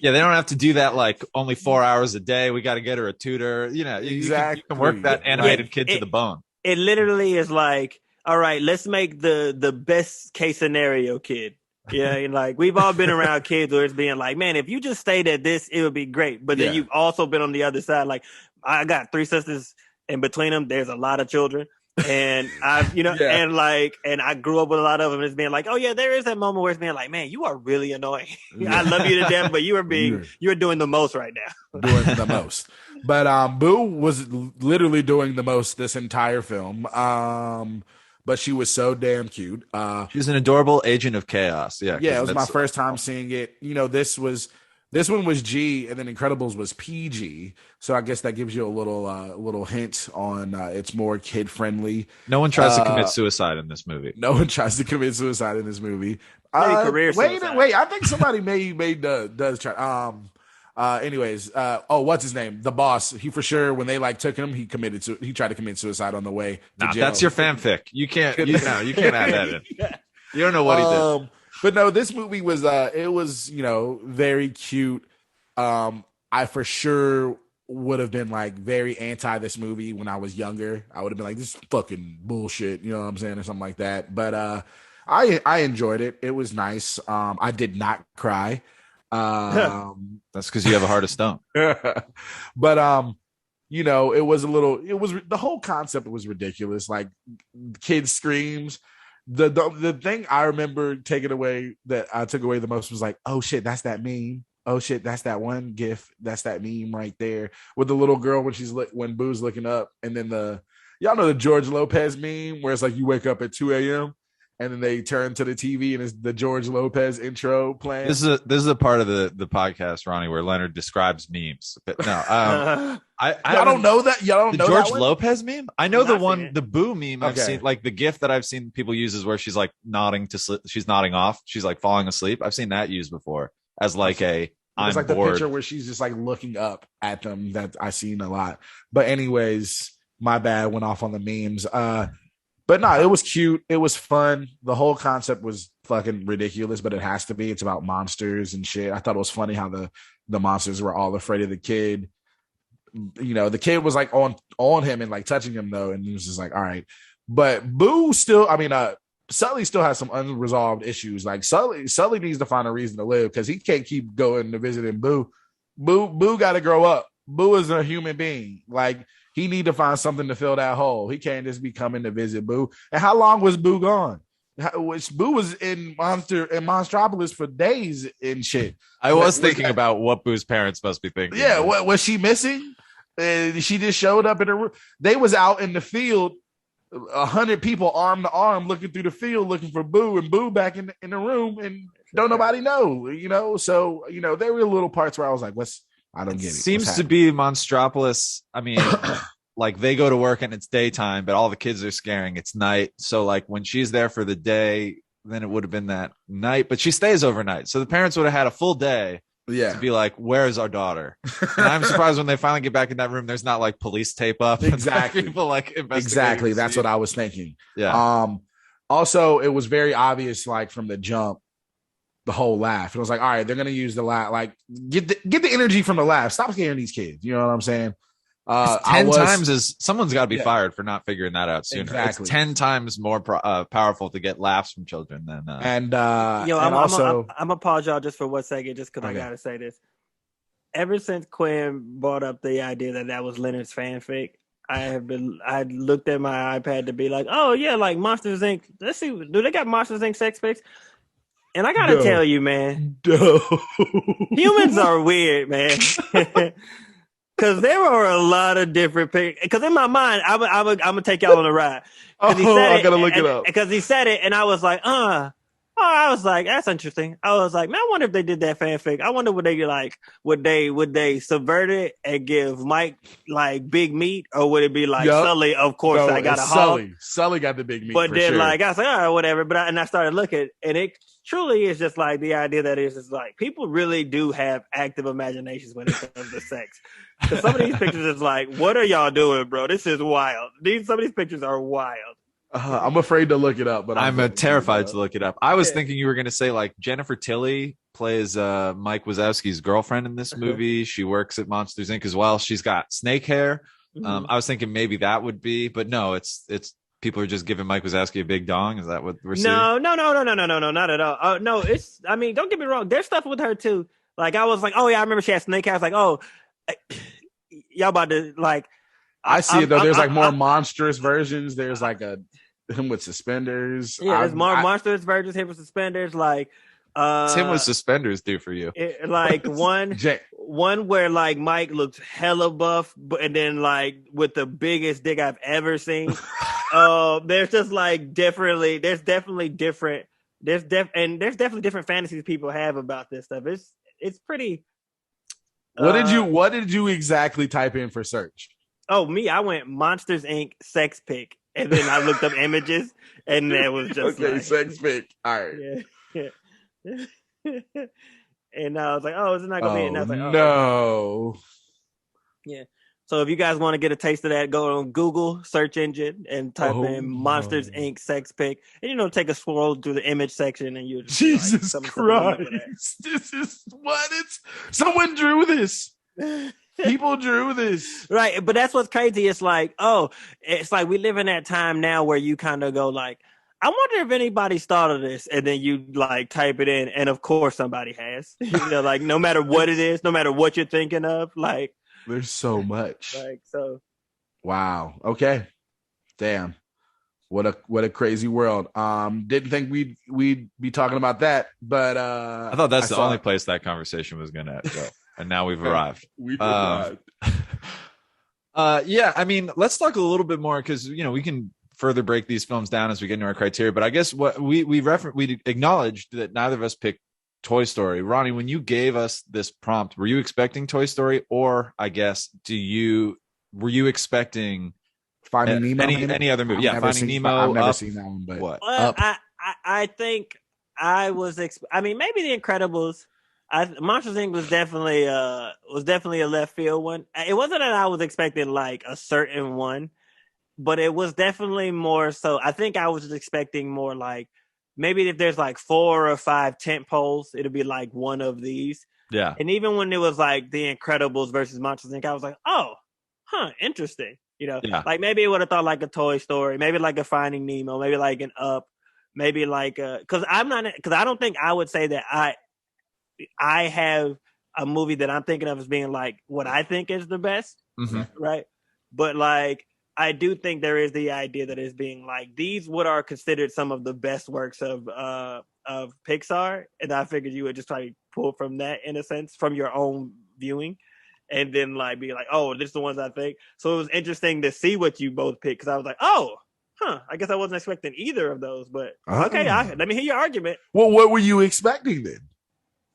Yeah, they don't have to do that like only 4 hours a day. We got to get her a tutor. You know, Exactly. you can work that animated kid to It- the bone. It literally is like, all right, let's make the best case scenario kid. Yeah, and like we've all been around kids where it's being like, man, if you just stayed at this, it would be great. But then Yeah. you've also been on the other side. Like, I got 3 sisters, and between them, there's a lot of children. And I've, you know, Yeah. and I grew up with a lot of them. It's being like, oh yeah, there is that moment where it's being like, man, you are really annoying. I love you to death, but you're doing the most right now. Doing the most. But Boo was literally doing the most this entire film. But she was so damn cute. She's an adorable agent of chaos. Yeah, yeah, it was my first time seeing it. You know, this one was G, and then Incredibles was PG. So I guess that gives you a little hint on it's more kid friendly. No one tries to commit suicide in this movie. No one tries to commit suicide in this movie. Maybe career wait, suicide. I think somebody may does try. Anyways, what's his name? The boss. He for sure when they like took him, he tried to commit suicide on the way to jail. That's your fanfic. You can't add that in. You don't know what he did. But no, this movie was it was, you know, very cute. I for sure would have been like very anti this movie when I was younger. I would have been like, this is fucking bullshit, you know what I'm saying, or something like that. But I enjoyed it. It was nice. I did not cry. That's because you have a heart of stone. But you know, the whole concept was ridiculous. Like kids screams. The thing I remember taking away that I took away the most was like, oh shit, that's that meme. Oh shit, that's that one gif. That's that meme right there with the little girl when Boo's looking up, and then y'all know the George Lopez meme where it's like you wake up at 2 a.m. and then they turn to the TV and it's the George Lopez intro playing. This is a part of the podcast, Ronnie, where Leonard describes memes. But no, I don't know that. Y'all don't know George that one? Lopez meme. I know the Boo meme. I've Okay. seen like the GIF that I've seen people use is where she's like nodding to sleep. She's nodding off. She's like falling asleep. I've seen that used before as like I'm it's like bored. the picture where she's just like looking up at them that I've seen a lot. But anyways, my bad, went off on the memes. But no, it was cute. It was fun. The whole concept was fucking ridiculous, but it has to be. It's about monsters and shit. I thought it was funny how the monsters were all afraid of the kid. You know, the kid was like on him and like touching him though, and he was just like, all right. But Boo Sully still has some unresolved issues. Like Sully needs to find a reason to live because he can't keep going to visiting Boo. Boo got to grow up. Boo is a human being. Like he need to find something to fill that hole. He can't just be coming to visit Boo. And how long was Boo gone? Boo was in Monstropolis for days and shit. I was thinking about what Boo's parents must be thinking. Yeah, what was she missing? She just showed up in her room. They was out in the field. 100 people arm to arm looking through the field looking for Boo, and Boo back in the room, and don't nobody know, you know. So you know there were little parts where I was like, I don't get it. Seems to be Monstropolis. I mean, like they go to work and it's daytime, but all the kids are scaring. It's night. So like when she's there for the day, then it would have been that night, but she stays overnight. So the parents would have had a full day. Yeah. To be like, where's our daughter? And I'm surprised when they finally get back in that room, there's not like police tape up. Exactly. People like exactly. That's what I was thinking. Yeah. Also, it was very obvious, like from the jump, the whole laugh. It was like, all right, they're gonna use the laugh, like get the energy from the laugh. Stop scaring these kids. You know what I'm saying? 10 times is someone's got to be fired for not figuring that out sooner. Exactly. It's 10 times more powerful to get laughs from children than I'm gonna pause y'all just for 1 second, just because I gotta say this. Ever since Quinn brought up the idea that was Leonard's fanfic, I looked at my iPad to be like, oh yeah, like Monsters Inc. Let's see, do they got Monsters Inc. sex pics? And I gotta tell you, man, humans are weird, man. Because there were a lot of different pictures. Because in my mind, I'm gonna take y'all on a ride. I gotta look it up. Because he said it, and I was like, I Oh, I was like, that's interesting. I was like, man, I wonder if they did that fanfic. I wonder would they like would they subvert it and give Mike like big meat, or would it be like Yup. Sully? Of course, No, I got it's a hog. Sully. Sully got the big meat. But for then sure. like I was like, all right, whatever. But I started looking, and it truly is just like the idea that it's just like people really do have active imaginations when it comes to sex. Because some of these pictures is like, what are y'all doing, bro? This is wild. Some of these pictures are wild. I'm afraid to look it up, but I'm terrified to look it up. I was thinking you were going to say like Jennifer Tilly plays Mike Wazowski's girlfriend in this movie. She works at Monsters Inc. as well. She's got snake hair. I was thinking maybe that would be, but no, it's people are just giving Mike Wazowski a big dong. Is that what we're seeing? No, not at all. No, it's. I mean, don't get me wrong. There's stuff with her too. Like I was like, oh yeah, I remember she had snake hair. I was like, oh, y'all about to like. I see it though. There's like more monstrous versions. There's like him with suspenders. Yeah, there's more monstrous versions. Him with suspenders. Like him with suspenders do for you. Like one where like Mike looks hella buff, and then like with the biggest dick I've ever seen. There's just like there's definitely different fantasies people have about this stuff. It's pretty. What did you exactly type in for search? Oh, me, I went Monsters Inc. sex pic, and then I looked up images, and that was just okay, like, sex pic. All right. Yeah. And I was like, oh, is it not gonna be? And I was like, oh, no. Yeah. So if you guys want to get a taste of that, go on Google search engine and type in Monsters Inc. sex pic, and take a scroll through the image section, and you Jesus Christ, this is what it's. Someone drew this. People drew this. Right, but that's what's crazy. It's like, it's like we live in that time now where you kind of go like, I wonder if anybody's thought of this, and then you like type it in, and of course somebody has. Like no matter what it is, no matter what you're thinking of, like there's so much. Like so. Wow. Okay. Damn. What a crazy world. Didn't think we'd be talking about that, but I thought that's the only place that conversation was gonna go. And now we've arrived. We've arrived. Yeah, I mean, let's talk a little bit more because we can further break these films down as we get into our criteria. But I guess what we acknowledged that neither of us picked Toy Story. Ronnie, when you gave us this prompt, were you expecting Toy Story, or I guess were you expecting Finding Nemo? Any other movie? Yeah, Finding Nemo. I've never seen that one, but what? Well, I think I was. I mean, maybe The Incredibles. Monsters Inc. was definitely a left field one. It wasn't that I was expecting like a certain one, but it was definitely more so. I think I was just expecting more like maybe if there's like 4 or 5 tent poles, it'll be like one of these. Yeah. And even when it was like The Incredibles versus Monsters Inc., I was like, oh, interesting. Like maybe it would have thought like a Toy Story, maybe like a Finding Nemo, maybe like an Up, maybe like because I don't think I would say that I have a movie that I'm thinking of as being like what I think is the best, right? But like I do think there is the idea that it's being like these what are considered some of the best works of Pixar, and I figured you would just try to pull from that in a sense from your own viewing, and then like be like, oh, this is the ones I think. So it was interesting to see what you both picked because I was like, oh, I guess I wasn't expecting either of those, but okay, let me hear your argument. Well, what were you expecting then?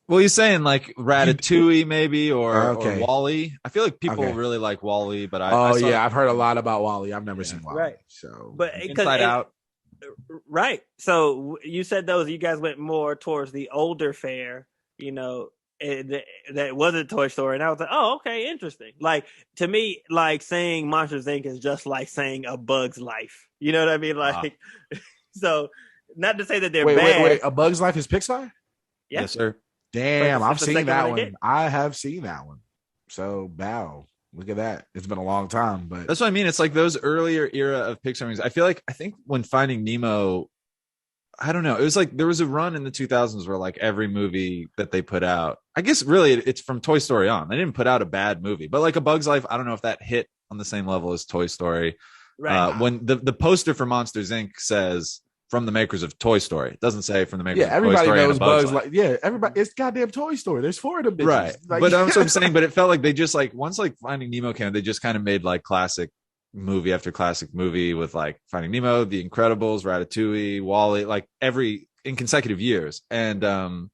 Well, you're saying like Ratatouille maybe or WALL-E. I feel like people really like WALL-E, but I've heard a lot about WALL-E. I've never seen WALL-E. Right. So, but Inside Out. Right. So you said those. You guys went more towards the older fare, that wasn't Toy Story, and I was like, oh, okay, interesting. Like to me, like saying Monsters Inc. is just like saying A Bug's Life. You know what I mean? Like, so not to say that they're bad. Wait. A Bug's Life is Pixar? Yeah. Yes, sir. Damn, I've seen that one. I have seen that one. So, wow. Look at that. It's been a long time, but that's what I mean. It's like those earlier era of Pixar movies. I think when Finding Nemo, I don't know. It was like there was a run in the 2000s where like every movie that they put out, I guess really it's from Toy Story on. They didn't put out a bad movie, but like A Bug's Life, I don't know if that hit on the same level as Toy Story. Right. When the poster for Monsters Inc. says from the makers of Toy Story. It doesn't say from the makers of everybody Toy Story knows Bugs Life. everybody. It's goddamn Toy Story. There's 4 of them bitches. Right. Like, But that's what I'm saying. But it felt like they just like once like Finding Nemo came, they just kind of made like classic movie after classic movie with like Finding Nemo, The Incredibles, Ratatouille, WALL-E, like every in consecutive years. And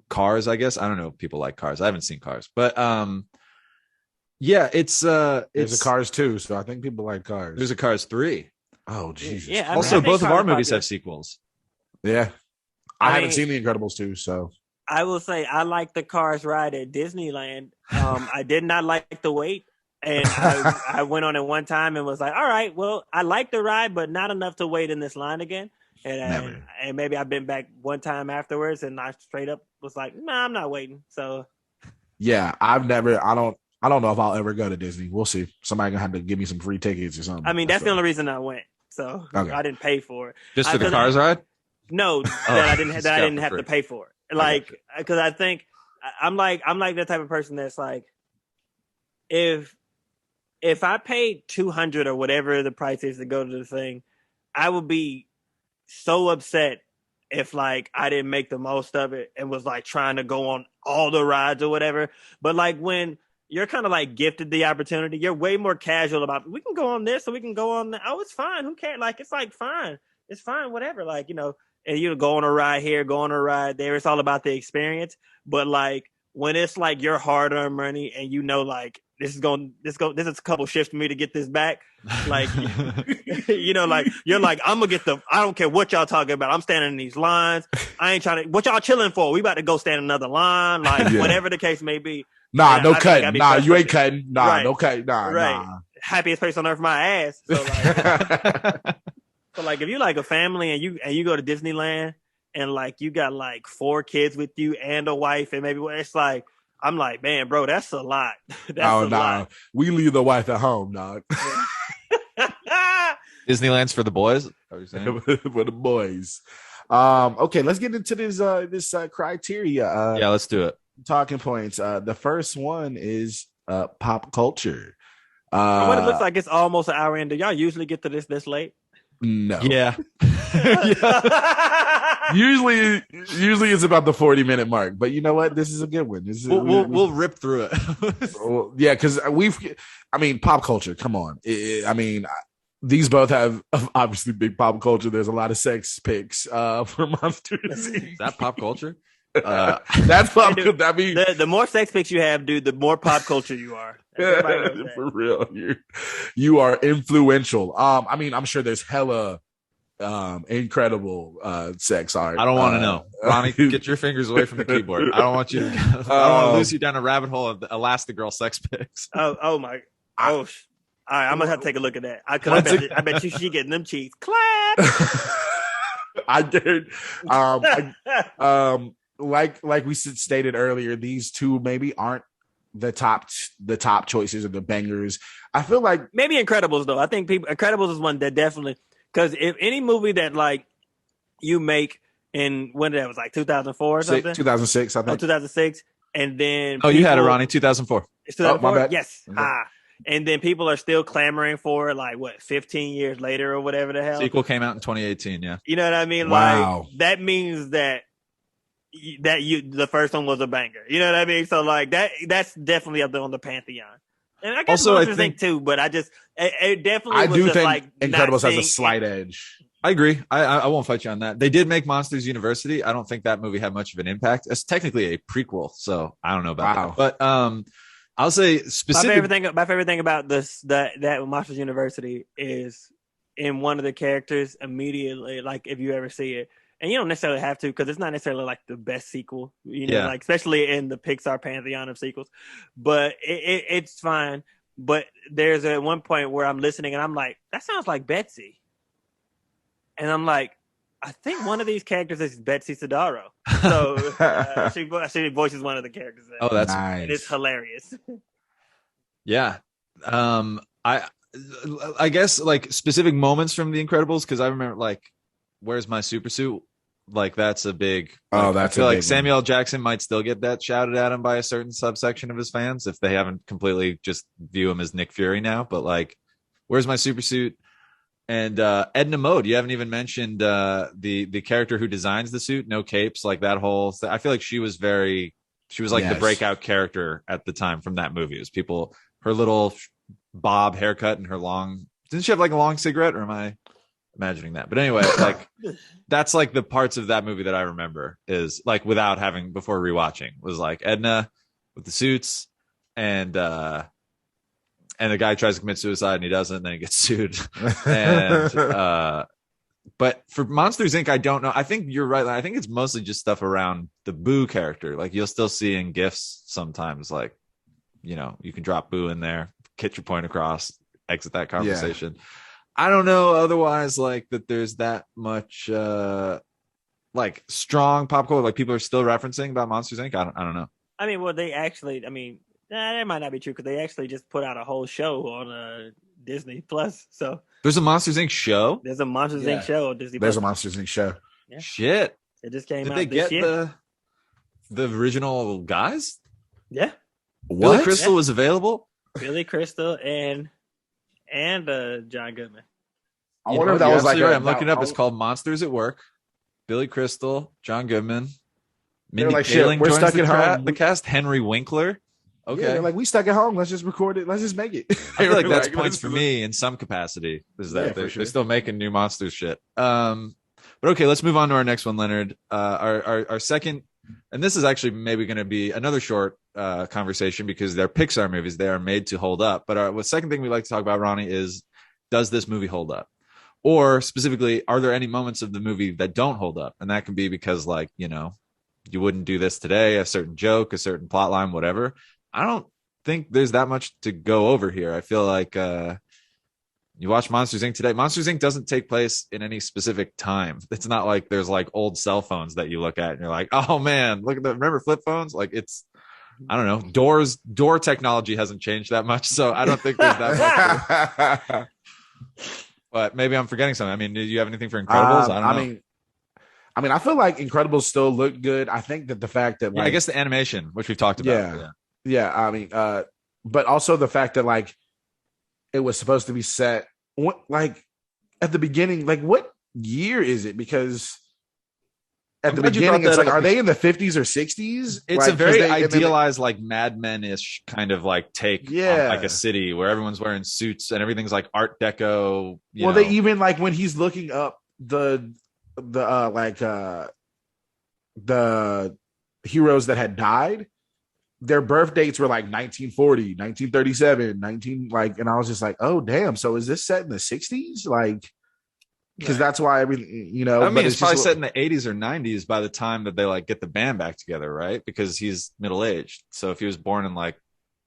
Cars, I guess. I don't know if people like Cars. I haven't seen Cars, but yeah, it's There's a Cars 2, so I think people like Cars. There's a Cars 3. Oh Jesus! Yeah, I mean, Also, I think both of Cars our movies popular. have sequels. Yeah, I I haven't mean- seen The Incredibles 2, so I will say I like the Cars ride at Disneyland. I did not like the wait, and I went on it one time and was like, all right, well, I like the ride, but not enough to wait in this line again. And maybe I've been back one time afterwards, and I straight up was like, nah, I'm not waiting. So yeah, I've never. I don't know if I'll ever go to Disney. We'll see. Somebody gonna have to give me some free tickets or something. I mean, that's the only reason I went. So Okay. I didn't pay for it. Just for the Cars ride? No, that I didn't have to pay for it. Like, because I think I'm like the type of person that's like, if I paid $200 or whatever the price is to go to the thing, I would be so upset if like I didn't make the most of it and was like trying to go on all the rides or whatever. But like when you're kind of like gifted the opportunity, you're way more casual about, we can go on this or we can go on that. Oh, it's fine. Who cares? Like, it's like, fine. It's fine. Whatever. Like, you know, and you go on a ride here, go on a ride there. It's all about the experience. But like when it's like your hard earned money and you know, like this is a couple shifts for me to get this back. Like, you know, like you're like, I'm gonna get I don't care what y'all talking about. I'm standing in these lines. I ain't trying to, what y'all chilling for? We about to go stand another line. Like whatever the case may be. Nah, Yeah, no I cutting. Nah, you ain't frustrated. cutting. Nah, Right. no cutting. Nah, Right. nah. Happiest place on earth, my ass. So like, so like if you like a family and you go to Disneyland and like you got like 4 kids with you and a wife and maybe it's like, I'm like, man, bro, that's a lot. That's a lot. We leave the wife at home, dog. Disneyland's for the boys. What you saying? For the boys. Okay, let's get into this criteria. Yeah, let's do it. Talking points. The first one is pop culture. From what it looks like, it's almost an hour in. Do y'all usually get to this late? No. Yeah. Usually it's about the 40-minute mark, but you know what? This is a good one. This is, We'll rip through it. well, yeah, because pop culture. Come on. These both have obviously big pop culture. There's a lot of sex pics for Monsters. Is that pop culture? That's pop. I mean, the more sex pics you have, dude, the more pop culture you are. for real, you are influential. I mean, I'm sure there's hella incredible sex art. I don't want to know. Ronnie, get your fingers away from the keyboard. I don't want you to. I don't want to lose you down a rabbit hole of the Elastigirl sex pics. Oh my. All right, I'm gonna have to take a look at that. I bet you she getting them cheeks. Clap. I did. Like we stated earlier, these two maybe aren't the top choices or the bangers. I feel like maybe Incredibles though. I think Incredibles is one that definitely, because if any movie that like you make in when that was like 2004 or something, 2006, I think. 2006, and then you had it, Ronnie. 2004. It's 2004. my bad. Yes. And then people are still clamoring for it, like what, 15 years later or whatever the hell. Sequel came out in 2018. Yeah. You know what I mean? Wow. Like that means that the first one was a banger. You know what I mean? So like that's definitely up there on the pantheon. And I guess Also, Monsters Inc. too, but it definitely I was do just think like Incredibles has a seeing slight edge. I agree. I won't fight you on that. They did make Monsters University. I don't think that movie had much of an impact. It's technically a prequel, so I don't know about that. But I'll say specifically, my favorite thing about that Monsters University is in one of the characters immediately, like if you ever see it, and you don't necessarily have to because it's not necessarily like the best sequel, you know, like especially in the Pixar pantheon of sequels, but it's fine. But there's at one point where I'm listening and I'm like, that sounds like Betsy, and I'm like, I think one of these characters is Betsy Sidaro. So she voices one of the characters. Oh, that's nice. And it's hilarious. Yeah. I guess like specific moments from The Incredibles, because I remember like, where's my super suit? Like that's a big. Like, that's I feel a like big Samuel L. Jackson might still get that shouted at him by a certain subsection of his fans if they haven't completely just view him as Nick Fury now. But like, where's my super suit? And Edna Mode, you haven't even mentioned the character who designs the suit, no capes, like that whole. I feel like she was like the breakout character at the time from that movie. It was her little bob haircut and her long. Didn't she have like a long cigarette? Or am I? imagining that. But anyway, like that's like the parts of that movie that I remember is like without having before rewatching was like Edna with the suits and the guy tries to commit suicide and he doesn't, and then he gets sued. And but for Monsters Inc., I don't know. I think you're right. I think it's mostly just stuff around the Boo character. Like you'll still see in GIFs sometimes, like, you know, you can drop Boo in there, get your point across, exit that conversation. Yeah. I don't know otherwise, like that there's that much like strong pop culture, like people are still referencing about Monsters Inc. I don't know. I mean, well, they actually, that might not be true because they actually just put out a whole show on Disney Plus. So there's a Monsters Inc. show. There's a Monsters Inc. show on Disney Plus. There's a Monsters Inc. show. Yeah. Shit. It just came Did out. Did they this get year. the original guys? Yeah. What? Billy Crystal was available. Billy Crystal and John Goodman. I wonder if that was like right. I'm looking it up. It's called Monsters at Work. Billy Crystal, John Goodman, Mindy like, Kaling we're joins stuck at home. The cast. Henry Winkler. Okay, they're like, we stuck at home. Let's just record it. Let's just make it. I feel like that's points for me in some capacity. Is that they're still making new Monsters shit. But okay, let's move on to our next one, Leonard. Our second, and this is actually maybe going to be another short conversation because they're Pixar movies. They are made to hold up. But the second thing we like to talk about, Ronnie, is does this movie hold up? Or specifically, are there any moments of the movie that don't hold up? And that can be because, like, you know, you wouldn't do this today, a certain joke, a certain plot line, whatever. I don't think there's that much to go over here. I feel like you watch Monsters Inc. today. Monsters Inc. doesn't take place in any specific time. It's not like there's like old cell phones that you look at and you're like, oh man, look at that. Remember flip phones? Like it's, I don't know. Door technology hasn't changed that much. So I don't think there's that much. But maybe I'm forgetting something. I mean, do you have anything for Incredibles? I don't know. I mean, I feel like Incredibles still look good. I think that the fact that, like, I guess the animation, which we've talked about. Yeah. I mean, but also the fact that, like, it was supposed to be set, like, at the beginning. Like, what year is it? Because at the beginning, it's like, are they in the 50s or 60s? It's a very idealized, like Mad Men-ish kind of like take on like a city where everyone's wearing suits and everything's like Art Deco. Well, they even like when he's looking up the heroes that had died, their birth dates were like 1940, 1937, and I was just like, oh damn. So is this set in the 60s? Like, because that's why everything, you know. I mean, it's probably set in the 80s or 90s by the time that they like get the band back together, right? Because he's middle aged. So if he was born in like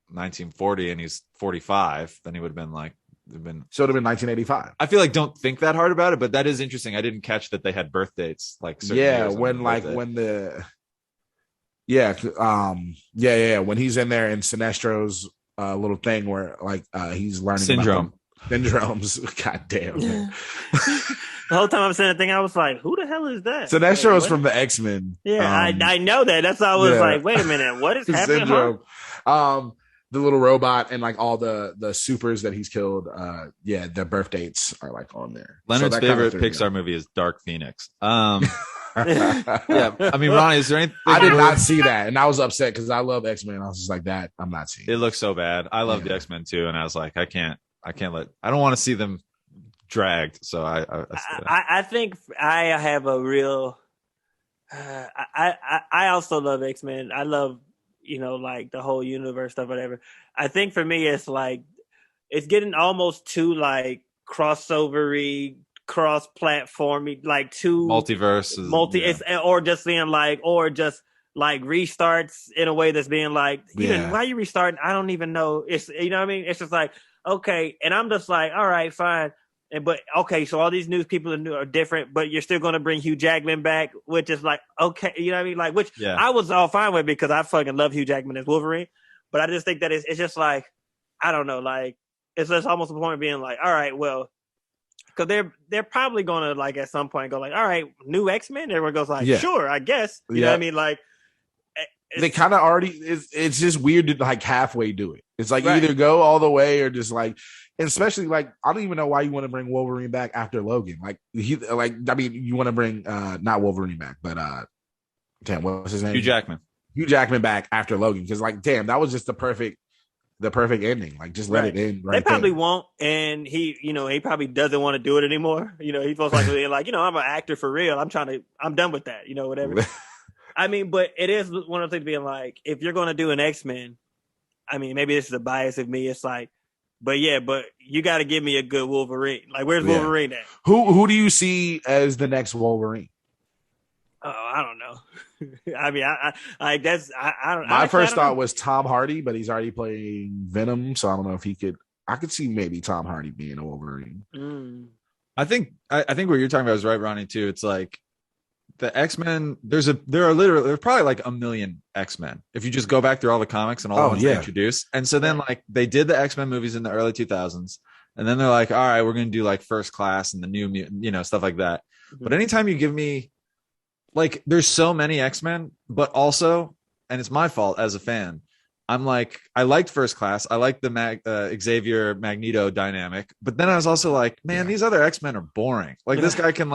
1940 and he's 45, then he would have been like, so it would have been 1985. I feel like don't think that hard about it, but that is interesting. I didn't catch that they had birth dates like when he's in there in Sinestro's little thing where like he's learning about syndromes. God damn. The whole time I'm saying that thing, I was like, who the hell is that? Sinestro is from the X-Men. Yeah, I know that. That's why I was like, wait a minute, what is happening? Syndrome. The little robot and like all the supers that he's killed. The birth dates are like on there. Leonard's favorite Pixar movie is Dark Phoenix. Yeah, I mean, Ronnie, is there anything? I did not see that, and I was upset because I love X-Men. I was just like, that I'm not seeing. It looks so bad. I love the X-Men too, and I was like, I don't want to see them dragged. So I think I have a real. I also love X-Men. I love, you know, like the whole universe stuff, whatever. I think for me, it's like it's getting almost too like crossovery, cross-platformy, like too multiverses, it's, or just being like, or just like restarts in a way that's being like, why you restarting? I don't even know. It's, you know what I mean? It's just like, okay, and I'm just like, all right, fine. But okay, so all these new people are different, but you're still going to bring Hugh Jackman back, which is like, okay, you know what I mean? Like, which I was all fine with because I fucking love Hugh Jackman as Wolverine. But I just think that it's just like, I don't know, like it's just almost the point of being like, all right, well, because they're probably going to like at some point go like, all right, new X-Men. Everyone goes like, sure, I guess. You know what I mean? Like they kind of already. It's just weird to like halfway do it. It's like either go all the way or just like. And especially like I don't even know why you want to bring Wolverine back after Logan. Like you want to bring not Wolverine back, but damn, what's his name? Hugh Jackman. Hugh Jackman back after Logan because like damn, that was just the perfect the perfect ending. Like just let Right. it end They right probably there. won't, and he probably doesn't want to do it anymore. He feels like I'm an actor for real. I'm done with that. Whatever. I mean, but it is one of the things being like, if you're going to do an X-Men, I mean, maybe this is a bias of me. It's like, but you got to give me a good Wolverine. Like, where's Wolverine at? Who do you see as the next Wolverine? Oh, I don't know. I mean, I guess I don't. My first thought know. was Tom Hardy, but he's already playing Venom, so I don't know if he could. I could see maybe Tom Hardy being a Wolverine. I think what you're talking about is right, Ronnie. Too. It's like the X-Men. There's probably like a million X-Men if you just go back through all the comics and all the ones they introduced. And so then like they did the X-Men movies in the early 2000s, and then they're like, all right, we're gonna do like First Class and the New Mutant, stuff like that. But anytime you give me like, there's so many X-Men, but also, and it's my fault as a fan, I'm like, I liked First Class. I liked the Xavier Magneto dynamic, but then I was also like, man, these other X-Men are boring. Like this guy can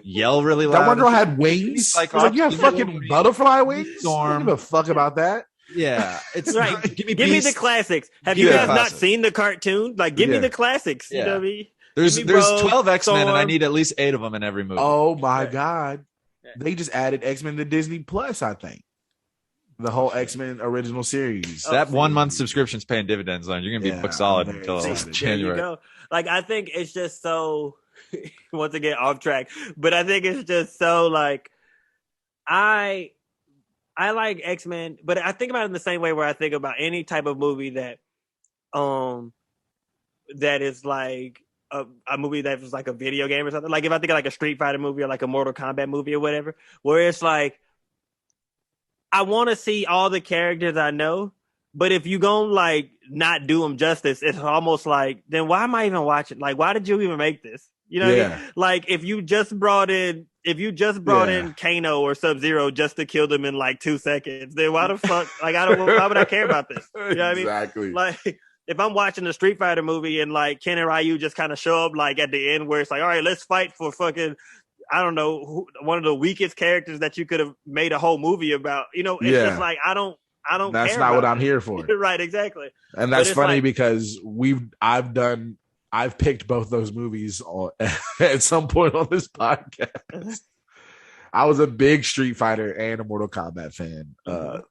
yell really loud. That one girl had wings. Like you have fucking butterfly wings. Storm. I don't give a fuck about that. Yeah, it's right. Give me the classics. Have you guys not seen the cartoon? Like, give me the classics. Yeah. You know what I mean? There's 12 X-Men, and I need at least 8 of them in every movie. Oh my god. They just added X-Men to Disney Plus, I think. The whole X-Men original series. That 1 month subscription's paying dividends on. You're gonna be book solid until January. There you go. Like, I think it's just so once again off track, but I think it's just so like I like X-Men, but I think about it in the same way where I think about any type of movie that is like a movie that was like a video game or something. Like if I think of like a Street Fighter movie or like a Mortal Kombat movie or whatever, where it's like I want to see all the characters I know, but if you gonna like not do them justice, it's almost like, then why am I even watching? Like, why did you even make this? You know what I mean? Like if you just brought in Kano or Sub-Zero just to kill them in like 2 seconds, then why the fuck? Like why would I care about this? You know what exactly. I mean? Like if I'm watching a Street Fighter movie and like Ken and Ryu just kind of show up like at the end where it's like, all right, let's fight for fucking, I don't know, one of the weakest characters that you could have made a whole movie about. It's just like I don't. That's care not what it. I'm here for. Right, exactly. And that's funny because I've picked both those movies at some point on this podcast. I was a big Street Fighter and a Mortal Kombat fan.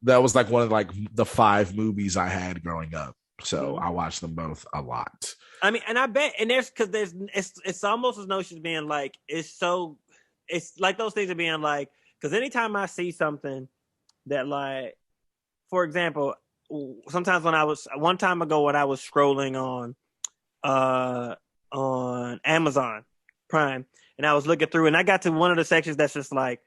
That was like one of like the 5 movies I had growing up. So I watched them both a lot. I mean, and I bet, and it's almost as notion as being like, it's like those things of being like, because anytime I see something that like, for example, sometimes one time ago when I was scrolling on Amazon Prime and I was looking through and I got to one of the sections that's just like,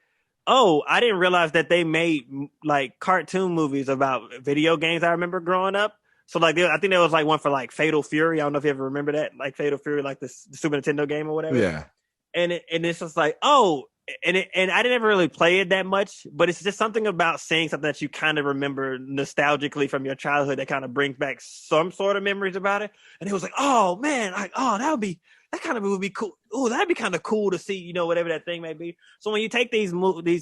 oh, I didn't realize that they made like cartoon movies about video games I remember growing up. So like, I think there was like one for like Fatal Fury. I don't know if you ever remember that, like Fatal Fury, like the Super Nintendo game or whatever. Yeah. And it's just like, oh, and I didn't ever really play it that much, but it's just something about seeing something that you kind of remember nostalgically from your childhood that kind of brings back some sort of memories about it. And it was like, oh man, like, oh, that kind of would be cool. Oh, that'd be kind of cool to see, whatever that thing may be. So when you take these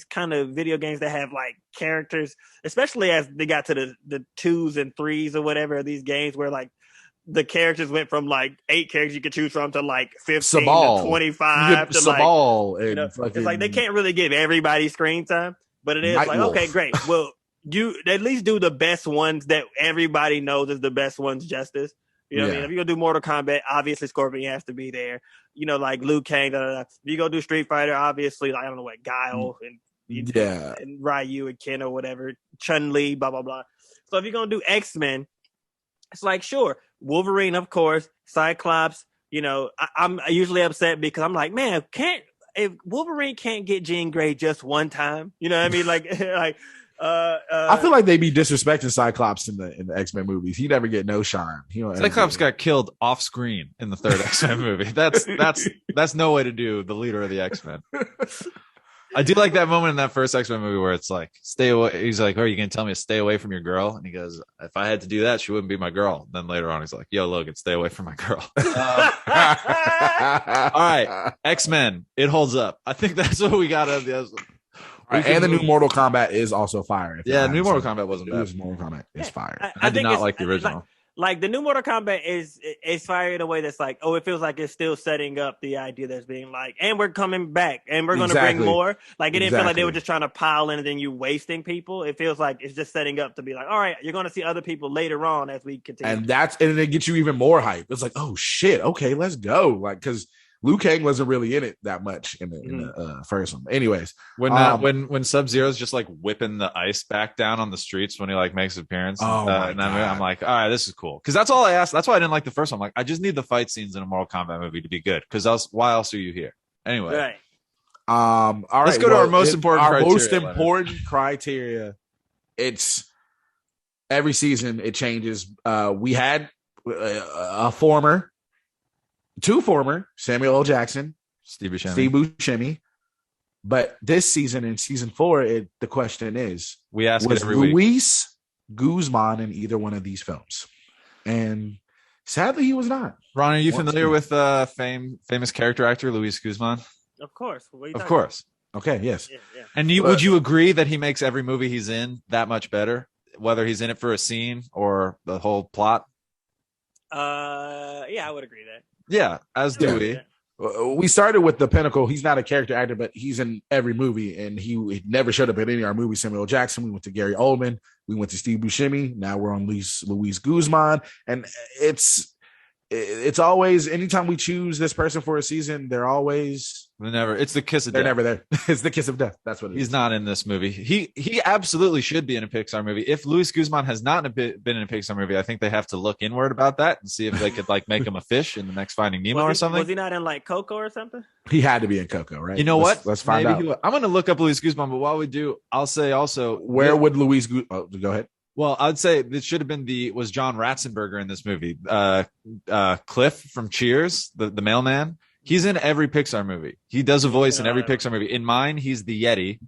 kind of video games that have like characters, especially as they got to the 2s and 3s or whatever of these games where like the characters went from like 8 characters you could choose from to like 15 to 25 to Sabal like, and fucking, it's like they can't really give everybody screen time, but it is like, okay, great. Well, you at least do the best ones that everybody knows is the best ones justice. You know what I mean? If you're going to do Mortal Kombat, obviously Scorpion has to be there. Like Liu Kang. If you go do Street Fighter, obviously, like, I don't know what, Guile and Ryu and Ken or whatever, Chun-Li, blah, blah, blah. So if you're going to do X-Men, it's like, sure, Wolverine, of course, Cyclops. I'm usually upset because I'm like, man, if Wolverine can't get Jean Grey just one time, you know what I mean? Like, I feel like they be disrespecting Cyclops in the X-Men movies. He never get no shine. Cyclops got killed off screen in the 3rd X-Men movie. That's no way to do the leader of the X-Men. I do like that moment in that first X-Men movie where it's like, stay away. He's like, oh, are you going to tell me to stay away from your girl? And he goes, if I had to do that, she wouldn't be my girl. Then later on, he's like, yo, Logan, stay away from my girl. All right. X-Men. It holds up. I think that's what we got out of the Right, and the new Mortal Kombat is also fire. Yeah, new Mortal Kombat wasn't bad. Mortal Kombat is fire. I did not like the original. like the new Mortal Kombat is fired in a way that's like, oh, it feels like it's still setting up the idea that's being like, and we're coming back and we're going to bring more. Like it didn't feel like they were just trying to pile in and then you wasting people. It feels like it's just setting up to be like, all right, you're going to see other people later on as we continue. And it gets you even more hype. It's like, oh shit, okay, let's go. Like, because Liu Kang wasn't really in it that much in the first one. Anyways, when Sub-Zero's just like whipping the ice back down on the streets when he like makes an appearance, I'm like, all right, this is cool. Because that's all I asked. That's why I didn't like the first one. I'm like, I just need the fight scenes in a Mortal Kombat movie to be good. Because why else are you here? Anyway, right. All right. Let's go to our most important criteria. Our most important criteria. It's every season it changes. We had two former Samuel L. Jackson, Steve Buscemi. But this season, in season 4, the question is: we ask was it every week. Luis Guzman in either one of these films? And sadly, he was not. Ron, are you familiar with famous character actor Luis Guzman? Of course. Of course. Okay. Yes. Yeah. And would you agree that he makes every movie he's in that much better, whether he's in it for a scene or the whole plot? Yeah, I would agree that. Yeah, as do we. We started with the pinnacle. He's not a character actor, but he's in every movie, and he never showed up in any of our movies. Samuel L. Jackson. We went to Gary Oldman. We went to Steve Buscemi. Now we're on Luis Guzman, and it's always anytime we choose this person for a season, it's the kiss of death. They're never there. It's the kiss of death. That's what it is. He's not in this movie. He absolutely should be in a Pixar movie. If Luis Guzman has not been in a Pixar movie, I think they have to look inward about that and see if they could like make him a fish in the next Finding Nemo or something. Was he not in like Coco or something? He had to be in Coco, right? You know what? Let's find out. I'm going to look up Luis Guzman, but while we do, I'll say also where would Luis Guzman? Oh, go ahead. Well, I'd say this should have been was John Ratzenberger in this movie. Cliff from Cheers, the mailman. He's in every Pixar movie. He does a voice in every Pixar movie. In mine, he's the Yeti,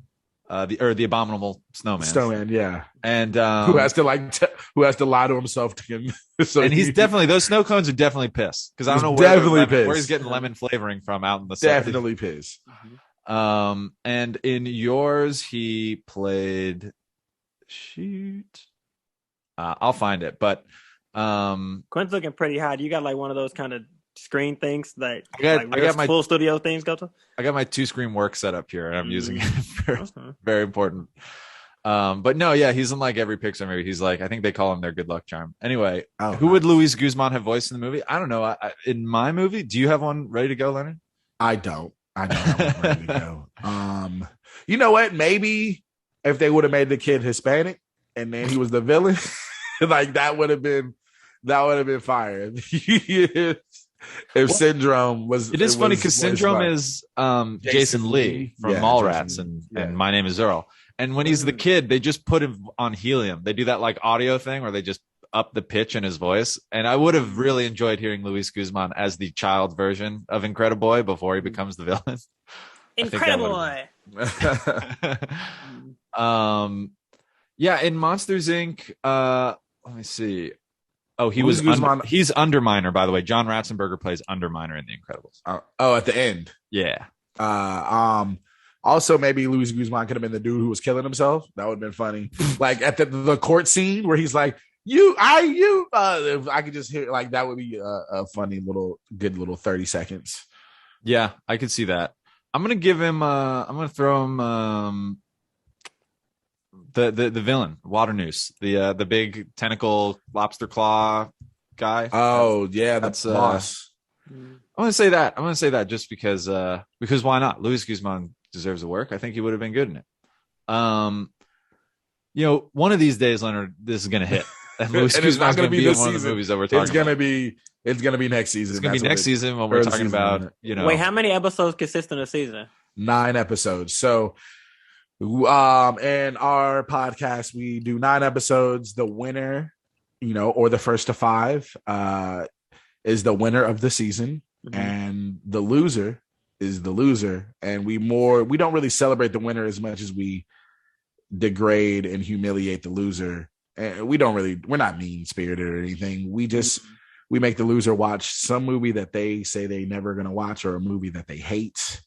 the abominable snowman. Snowman, yeah. And who has to lie to himself to him. And he's definitely those snow cones are definitely piss because I don't know where he's getting lemon flavoring from out in the definitely piss. And in yours, he played. I'll find it, but Quinn's looking pretty hot. You got like one of those kind of screen things that I got my full studio things go to. I got my 2-screen work set up here and I'm using it very important. But no, yeah, he's in like every Pixar movie. He's like, I think they call him their good luck charm. Anyway, who would Luis Guzman have voiced in the movie? I don't know. In my movie, do you have one ready to go, Leonard? I don't have one ready to go. You know what? Maybe if they would have made the kid Hispanic and then he was the villain, like that would have been fire. If Syndrome was, it is funny because Syndrome is Jason Lee from Mallrats and My Name is Earl. And when he's the kid, they just put him on helium. They do that like audio thing where they just up the pitch in his voice. And I would have really enjoyed hearing Luis Guzman as the child version of Incredible Boy before he becomes the villain. Incredible Boy. Yeah, in Monsters Inc. Let me see. Oh, he's Underminer, by the way. John Ratzenberger plays Underminer in The Incredibles. At the end. Yeah. Also, maybe Luis Guzman could have been the dude who was killing himself. That would have been funny. Like at the court scene where he's like, if I could just hear, like, that would be a funny good little 30 seconds. Yeah, I could see that. I'm gonna give him. I'm gonna throw him the villain, Water Noose, the big tentacle lobster claw guy. Oh yeah, that's boss. I'm gonna say that just because why not? Luis Guzman deserves the work. I think he would have been good in it. One of these days, Leonard, this is gonna hit. And Luis Guzman's gonna be in one of the movies that we're talking about. It's gonna be next season. It's gonna be next season when we're talking about. Wait, how many episodes consist in a season? 9 episodes. So, in our podcast, we do 9 episodes. The winner, or the first to 5, is the winner of the season, and the loser is the loser. And we don't really celebrate the winner as much as we degrade and humiliate the loser. And we're not mean spirited or anything. We make the loser watch some movie that they say they never going to watch or a movie that they hate.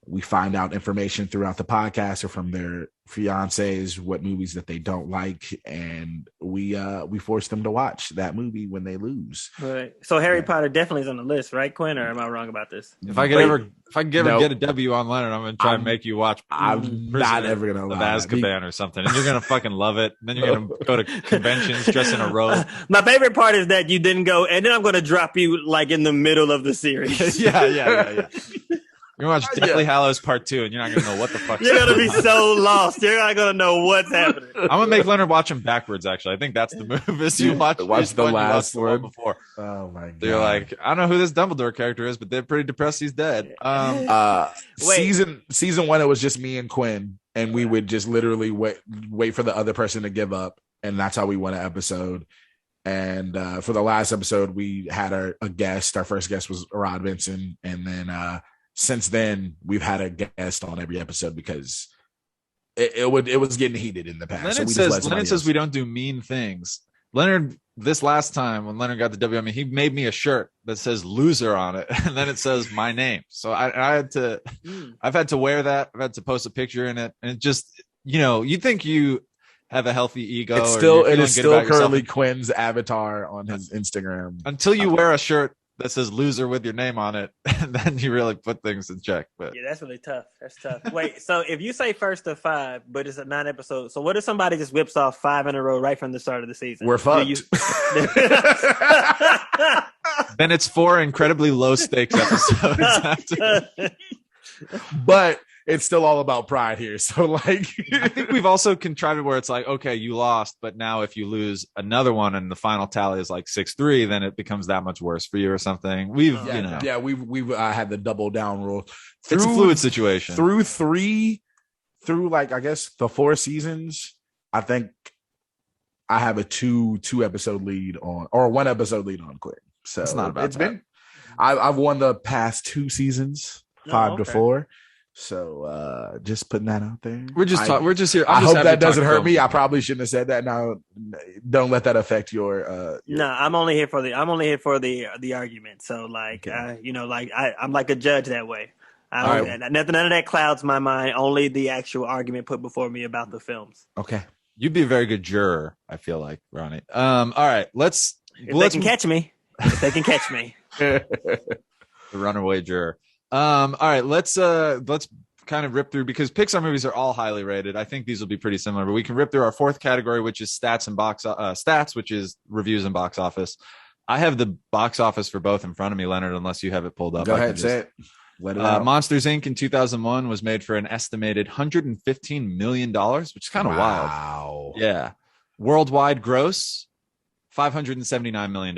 we find out information throughout the podcast or from their fiancés what movies that they don't like, and we force them to watch that movie when they lose. Right. So Harry Potter definitely is on the list, right, Quinn? Or am I wrong about this? If I can ever get a W on Leonard, I'm gonna try and make you watch. I'm not ever gonna of Azkaban or something, and you're gonna fucking love it. And then you're gonna go to conventions dressed in a robe. My favorite part is that you didn't go, and then I'm gonna drop you like in the middle of the series. yeah. You're gonna watch Deathly Hallows Part 2, and you're not gonna know what the fuck. You're gonna be so lost. You're not gonna know what's happening. I'm gonna make Leonard watch them backwards. Actually, I think that's the move. Is you watch the last one before. Oh my god! They're like, I don't know who this Dumbledore character is, but they're pretty depressed he's dead. Season 1, it was just me and Quinn, and we would just literally wait for the other person to give up, and that's how we won an episode. And for the last episode, we had a guest. Our first guest was Rod Benson, and then since then we've had a guest on every episode because it was getting heated in the past. Leonard says we don't do mean things. Leonard, this last time when Leonard got the W, I mean, he made me a shirt that says loser on it, and then it says my name. So I've had to wear that. I've had to post a picture in it, and it just, you think you have a healthy ego. It is still currently Quinn's avatar on his Instagram until you wear a shirt that says loser with your name on it, and then you really put things in check. But yeah, that's really tough. That's tough. Wait, so if you say first of 5, but it's a 9 episode, so what if somebody just whips off 5 in a row right from the start of the season? We're fucked. Then it's 4 incredibly low stakes episodes. But it's still all about pride here. So like, I think we've also contrived where it's like, okay, you lost, but now if you lose another one and the final tally is like 6-3, then it becomes that much worse for you or something. We've had the double down rule. It's a fluid situation. Through like, I guess the 4 seasons, I think I have a 2 episode lead on, or 1 episode lead on Quinn. So it's not about that. I've won the past 2 seasons, 5 to 4. So just putting that out there. We're just here. I hope that doesn't hurt me. I probably shouldn't have said that. Now, don't let that affect your. No, I'm only here for the argument. So like, okay. I'm like a judge that way. None of that clouds my mind. Only the actual argument put before me about the films. Okay, you'd be a very good juror. I feel like, Ronnie. All right, let's. If they can catch me. The runaway juror. All right, let's kind of rip through, because Pixar movies are all highly rated. I think these will be pretty similar, but we can rip through our 4th category, which is stats, which is reviews and box office. I have the box office for both in front of me, Leonard, unless you have it pulled up. Go ahead, say it. Let it out. Monsters Inc. in 2001 was made for an estimated $115 million, which is kind of wild. Wow. Yeah. Worldwide gross, $579 million.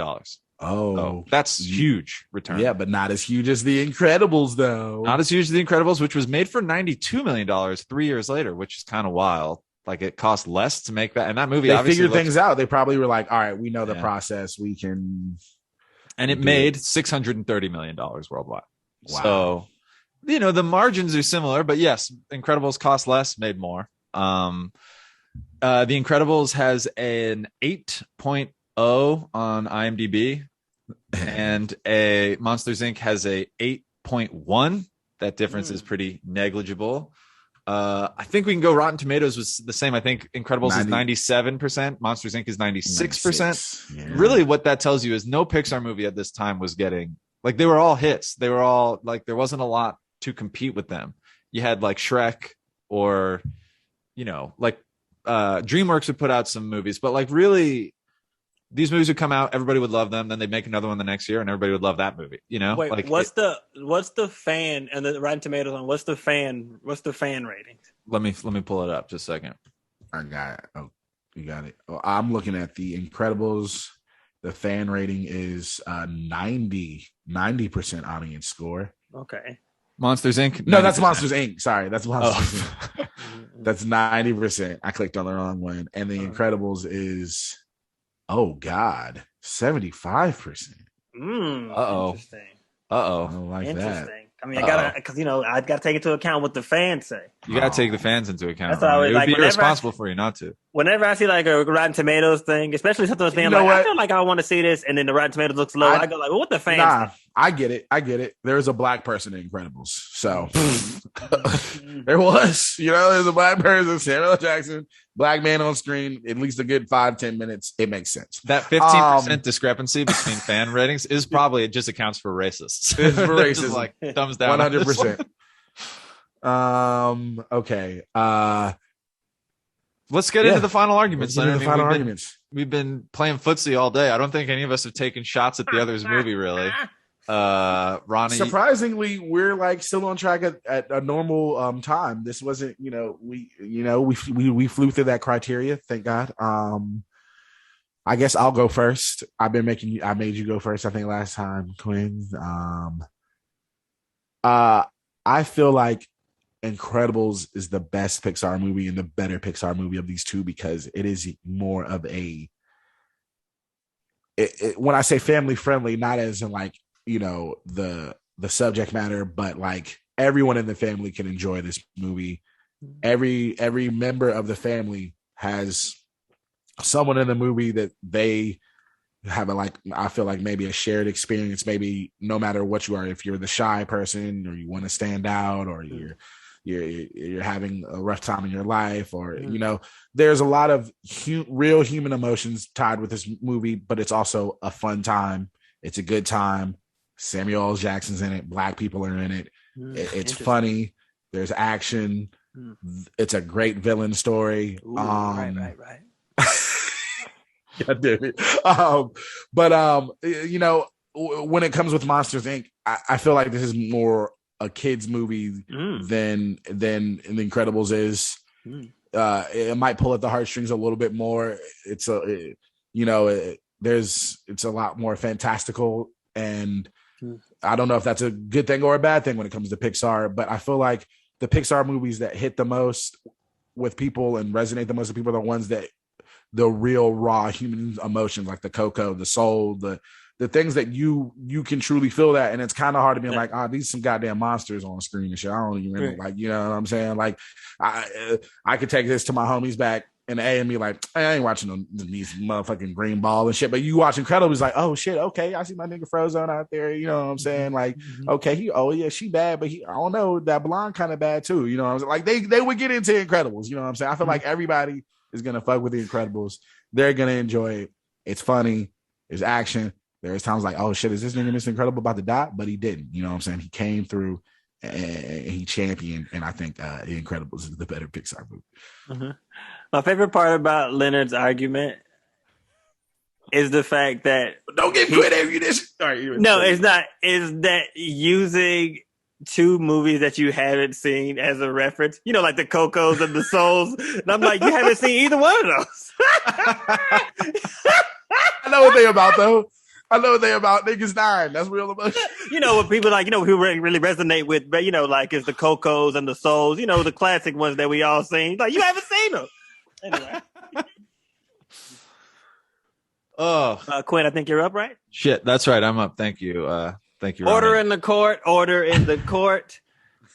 Oh, that's huge return. Yeah, but not as huge as The Incredibles, though. Not as huge as The Incredibles, which was made for $92 million 3 years later, which is kind of wild. Like, it cost less to make that. And that movie, they figured things out. They probably were like, all right, we know the process. We can. And it made $630 million worldwide. Wow. So, the margins are similar, but yes, Incredibles cost less, made more. The Incredibles has an 8.0 on IMDb. And a Monsters Inc. has a 8.1. That difference is pretty negligible. I think we can go Rotten Tomatoes was the same. I think Incredibles is 97%. Monsters Inc. is 96%. Yeah. Really, what that tells you is no Pixar movie at this time was getting, like, they were all hits. They were all, like, there wasn't a lot to compete with them. You had, like, Shrek or, DreamWorks would put out some movies, but, like, really, these movies would come out, everybody would love them, then they'd make another one the next year, and everybody would love that movie. Wait, like, what's the fan and the Rotten Tomatoes on? What's the fan rating? Let me pull it up just a second. I got it. Oh, you got it. Oh, I'm looking at The Incredibles. The fan rating is 90% audience score. Okay. Monsters Inc. 90%. No, that's Monsters Inc. Sorry, that's Monsters Inc. That's 90%. I clicked on the wrong one. And The Incredibles is, oh God, 75%. Interesting. I don't like that. I mean, I gotta take into account what the fans say. You gotta take the fans into account. That's always, it would be irresponsible for you not to. Whenever I see like a Rotten Tomatoes thing, especially something that's being know like, what? I feel like I want to see this, and then the Rotten Tomatoes looks low, I go like, well, what the fans? Nah, think? I get it. There's a black person in Incredibles, so there was, there's a black person, Samuel L. Jackson, black man on screen, at least a good 5-10 minutes. It makes sense. That 15% discrepancy between fan ratings is probably, it just accounts for racists. It's for racism. Like thumbs down. 100%. Okay. Let's get into the final arguments. We've been playing footsie all day. I don't think any of us have taken shots at the other's movie, really. Ronnie, surprisingly, we're like still on track at a normal time. This wasn't, we flew through that criteria. Thank God. I guess I'll go first. I made you go first, I think, last time, Quinn. I feel like Incredibles is the best Pixar movie and the better Pixar movie of these two because it is more of when I say family friendly, not as in like, the subject matter, but like everyone in the family can enjoy this movie. Every member of the family has someone in the movie that they have I feel like maybe a shared experience, maybe no matter what you are, if you're the shy person or you want to stand out or you're having a rough time in your life or there's a lot of real human emotions tied with this movie, but it's also a fun time. It's a good time. Samuel L. Jackson's in it. Black people are in it. It's funny. There's action. It's a great villain story. Ooh, right. God damn it. When it comes with Monsters Inc., I feel like this is more a kid's movie than The Incredibles is. It might pull at the heartstrings a little bit more. It's a lot more fantastical, and I don't know if that's a good thing or a bad thing when it comes to Pixar, but I feel like the Pixar movies that hit the most with people and resonate the most with people are the ones that the real raw human emotions, like the Coco, the soul, the things that you can truly feel that. And it's kind of hard to be like, these some goddamn monsters on screen and shit. I don't even remember, like, you know what I'm saying? Like I could take this to my homies back in the A and be like, I ain't watching these motherfucking green ball and shit. But you watch Incredibles, like, oh shit, okay, I see my nigga Frozone out there. You know what I'm saying? Like, okay, she bad, but I don't know, that blonde kind of bad too. You know what I'm saying? Like they would get into Incredibles. You know what I'm saying? I feel like everybody is gonna fuck with the Incredibles. They're gonna enjoy it. It's funny. There's action. There's times like, oh shit, is this nigga Mr. Incredible about to die? But he didn't. You know what I'm saying? He came through and he championed. And I think The Incredibles is the better Pixar movie. Uh-huh. My favorite part about Leonard's argument is the fact that don't give credit ammunition. No, it's not. Is that using two movies that you haven't seen as a reference? You know, like the Cocos and the Souls. And I'm like, you haven't seen either one of those. I know what they about though. I know what they about. Niggas dying. That's real emotion. You know what people like. You know what people really resonate with. But like it's the Cocos and the Souls. You know the classic ones that we all seen. Like you haven't seen them. Anyway. Quinn, I think you're up, right? Shit, that's right. I'm up. Thank you. Thank you. Order Ronnie. in the court. Order in the court.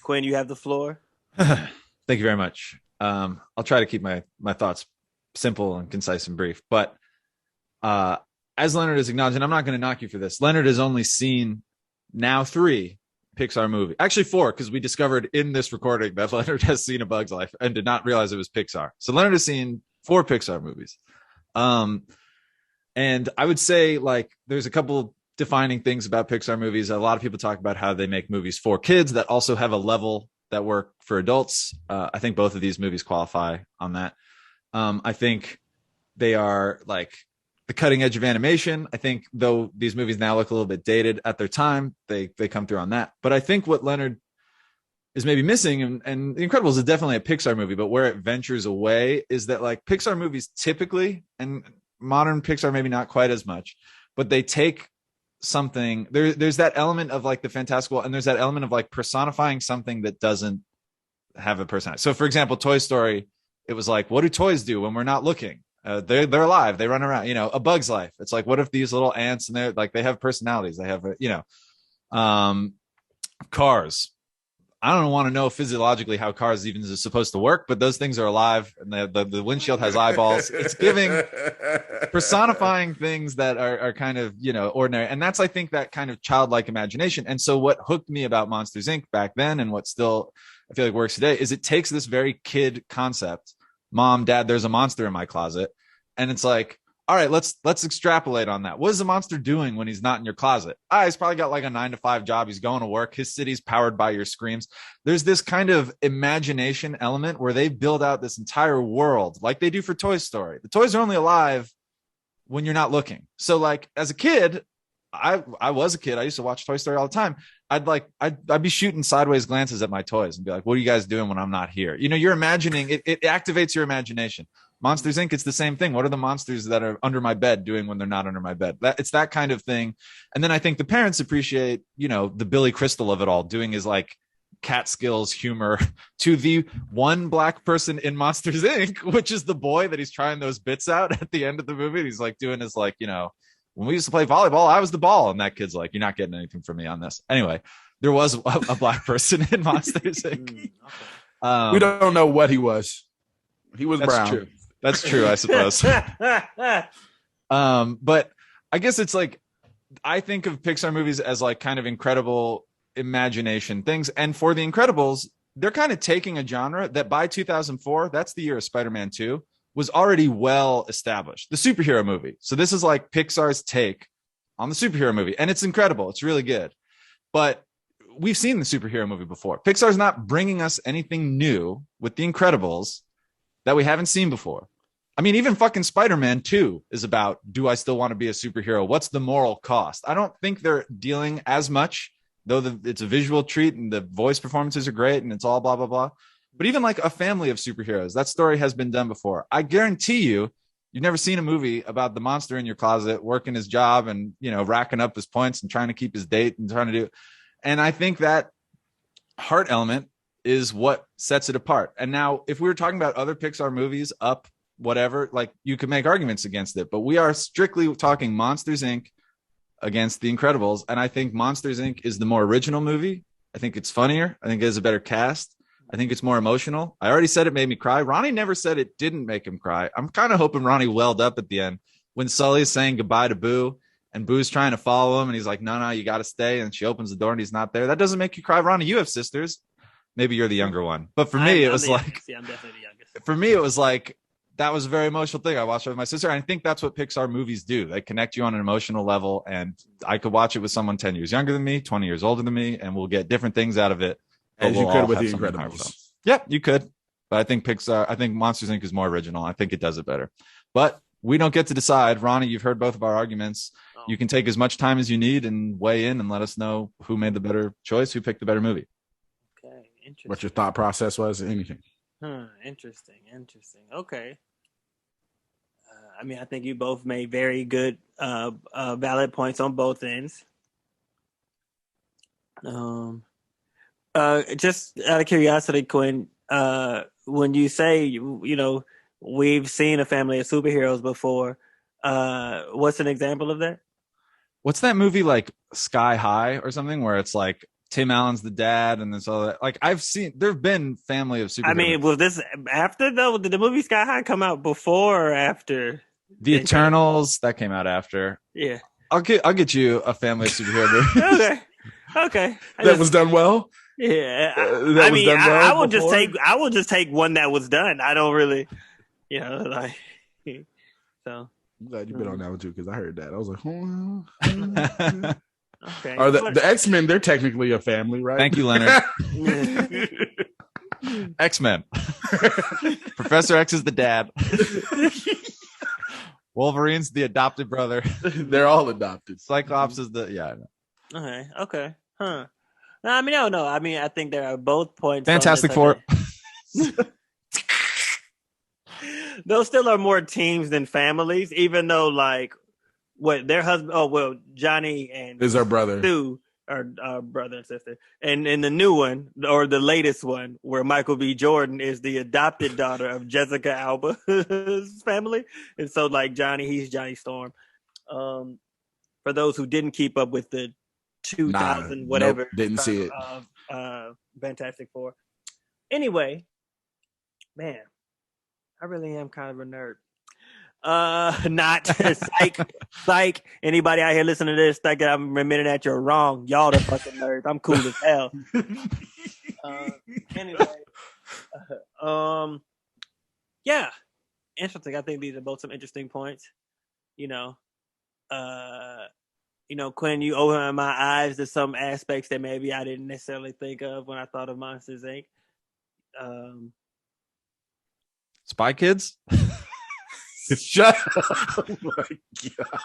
Quinn, you have the floor. Thank you very much. I'll try to keep my thoughts simple and concise and brief. But as Leonard has acknowledged, and I'm not going to knock you for this, Leonard has only seen now 3 Pixar movies. Actually 4, because we discovered in this recording that Leonard has seen A Bug's Life and did not realize it was Pixar. So Leonard has seen 4 Pixar movies. And I would say like there's a couple defining things about Pixar movies. A lot of people talk about how they make movies for kids that also have a level that work for adults. I think both of these movies qualify on that. I think they are like the cutting edge of animation. I think though these movies now look a little bit dated at their time, they come through on that. But I think what Leonard is maybe missing, and The Incredibles is definitely a Pixar movie, but where it ventures away is that like Pixar movies typically, and modern Pixar maybe not quite as much, but they take something, there's that element of like the fantastical, and there's that element of like personifying something that doesn't have a personality. So for example, Toy Story, it was like, what do toys do when we're not looking? They're alive, they run around. A Bug's Life, it's like, what if these little ants, and they're like, they have personalities, they have Cars, I don't want to know physiologically how cars even is supposed to work, but those things are alive, and the windshield has eyeballs. It's giving personifying things that are kind of, you know, ordinary. And that's, I think, that kind of childlike imagination. And so what hooked me about Monsters Inc. back then, and what still I feel like works today, is it takes this very kid concept, Mom, Dad, there's a monster in my closet, and it's like, all right, let's extrapolate on that. What is the monster doing when he's not in your closet? He's probably got like a 9-to-5 job. He's going to work. His city's powered by your screams. There's this kind of imagination element where they build out this entire world like they do for Toy Story. The toys are only alive when you're not looking. So like as a kid, I was a kid. I used to watch Toy Story all the time. I'd be shooting sideways glances at my toys and be like, what are you guys doing when I'm not here? You know, you're imagining it activates your imagination. Monsters Inc. It's the same thing. What are the monsters that are under my bed doing when they're not under my bed? It's that kind of thing. And then I think the parents appreciate, you know, the Billy Crystal of it all, doing his like Catskills humor to the one black person in Monsters Inc., which is the boy that he's trying those bits out at the end of the movie. He's like doing his like, you know, when we used to play volleyball, I was the ball. And that kid's like, you're not getting anything from me on this. Anyway, there was a black person in Monsters Inc. We don't know what he was. He was brown. True. That's true, I suppose. But I guess it's like, I think of Pixar movies as like kind of incredible imagination things. And for The Incredibles, they're kind of taking a genre that by 2004, that's the year of Spider-Man 2, was already well established. The superhero movie. So this is like Pixar's take on the superhero movie. And it's incredible. It's really good. But we've seen the superhero movie before. Pixar's not bringing us anything new with The Incredibles that we haven't seen before. I mean, even fucking Spider-Man 2 is about, do I still want to be a superhero? What's the moral cost? I don't think they're dealing as much, though it's a visual treat and the voice performances are great and it's all blah, blah, blah. But even like a family of superheroes, that story has been done before. I guarantee you've never seen a movie about the monster in your closet working his job and, you know, racking up his points and trying to keep his date and trying to do. And I think that heart element is what sets it apart. And now if we were talking about other Pixar movies, Up, whatever, like you could make arguments against it, but we are strictly talking Monsters Inc. against The Incredibles. And I think Monsters Inc. is the more original movie. I think it's funnier. I think it has a better cast. I think it's more emotional. I already said it made me cry. Ronnie never said it didn't make him cry. I'm kind of hoping Ronnie welled up at the end when Sully's saying goodbye to Boo and Boo's trying to follow him. And he's like, no, you got to stay. And she opens the door and he's not there. That doesn't make you cry. Ronnie, you have sisters. Maybe you're the younger one. But for me, it was like, I'm definitely the youngest. For me, it was like, that was a very emotional thing. I watched it with my sister. And I think that's what Pixar movies do. They connect you on an emotional level. And I could watch it with someone 10 years younger than me, 20 years older than me, and we'll get different things out of it. As you could with The Incredibles. Yeah, you could. But I think I think Monsters Inc. is more original. I think it does it better. But we don't get to decide. Ronnie, you've heard both of our arguments. Oh. You can take as much time as you need and weigh in and let us know who made the better choice, who picked the better movie. Okay, interesting. What your thought process was, anything. Interesting. Okay. I mean, I think you both made very good, valid points on both ends. Just out of curiosity, Quinn, when you say, you know, we've seen a family of superheroes before, what's an example of that? What's that movie like Sky High or something where it's like Tim Allen's the dad and this all that? Like I've seen, there've been family of superheroes. I mean, was this after though? Did the movie Sky High come out before or after? The Eternals, that came out after. Yeah. I'll get you a family of superhero movies. Okay. That was done well. Yeah. I mean, I will just take one that was done. I don't really, you know, like. So. I'm glad you been on that one too because I heard that. I was like, oh. Okay. Or the X-Men, they're technically a family, right? Thank you, Leonard. X-Men. Professor X is the dad. Wolverine's the adopted brother. They're all adopted. Cyclops is the Okay. Huh. No, I mean, no. I mean, I think there are both points. Fantastic Four. Those still are more teams than families, even though like what their husband. Oh well, Johnny and is our brother. Stu are brother and sister, and in the new one or the latest one, where Michael B. Jordan is the adopted daughter of Jessica Alba's family, and so like Johnny, he's Johnny Storm. For those who didn't keep up with the 2000 whatever. Nope, didn't see it. Fantastic Four. Anyway, man, I really am kind of a nerd. Not psych. Anybody out here listening to this think that I'm admitting that you're wrong. Y'all the fucking nerds. I'm cool as hell. Anyway, yeah, interesting. I think these are both some interesting points. Quinn, you opened my eyes to some aspects that maybe I didn't necessarily think of when I thought of Monsters Inc. Spy Kids. Shut up. Oh my God.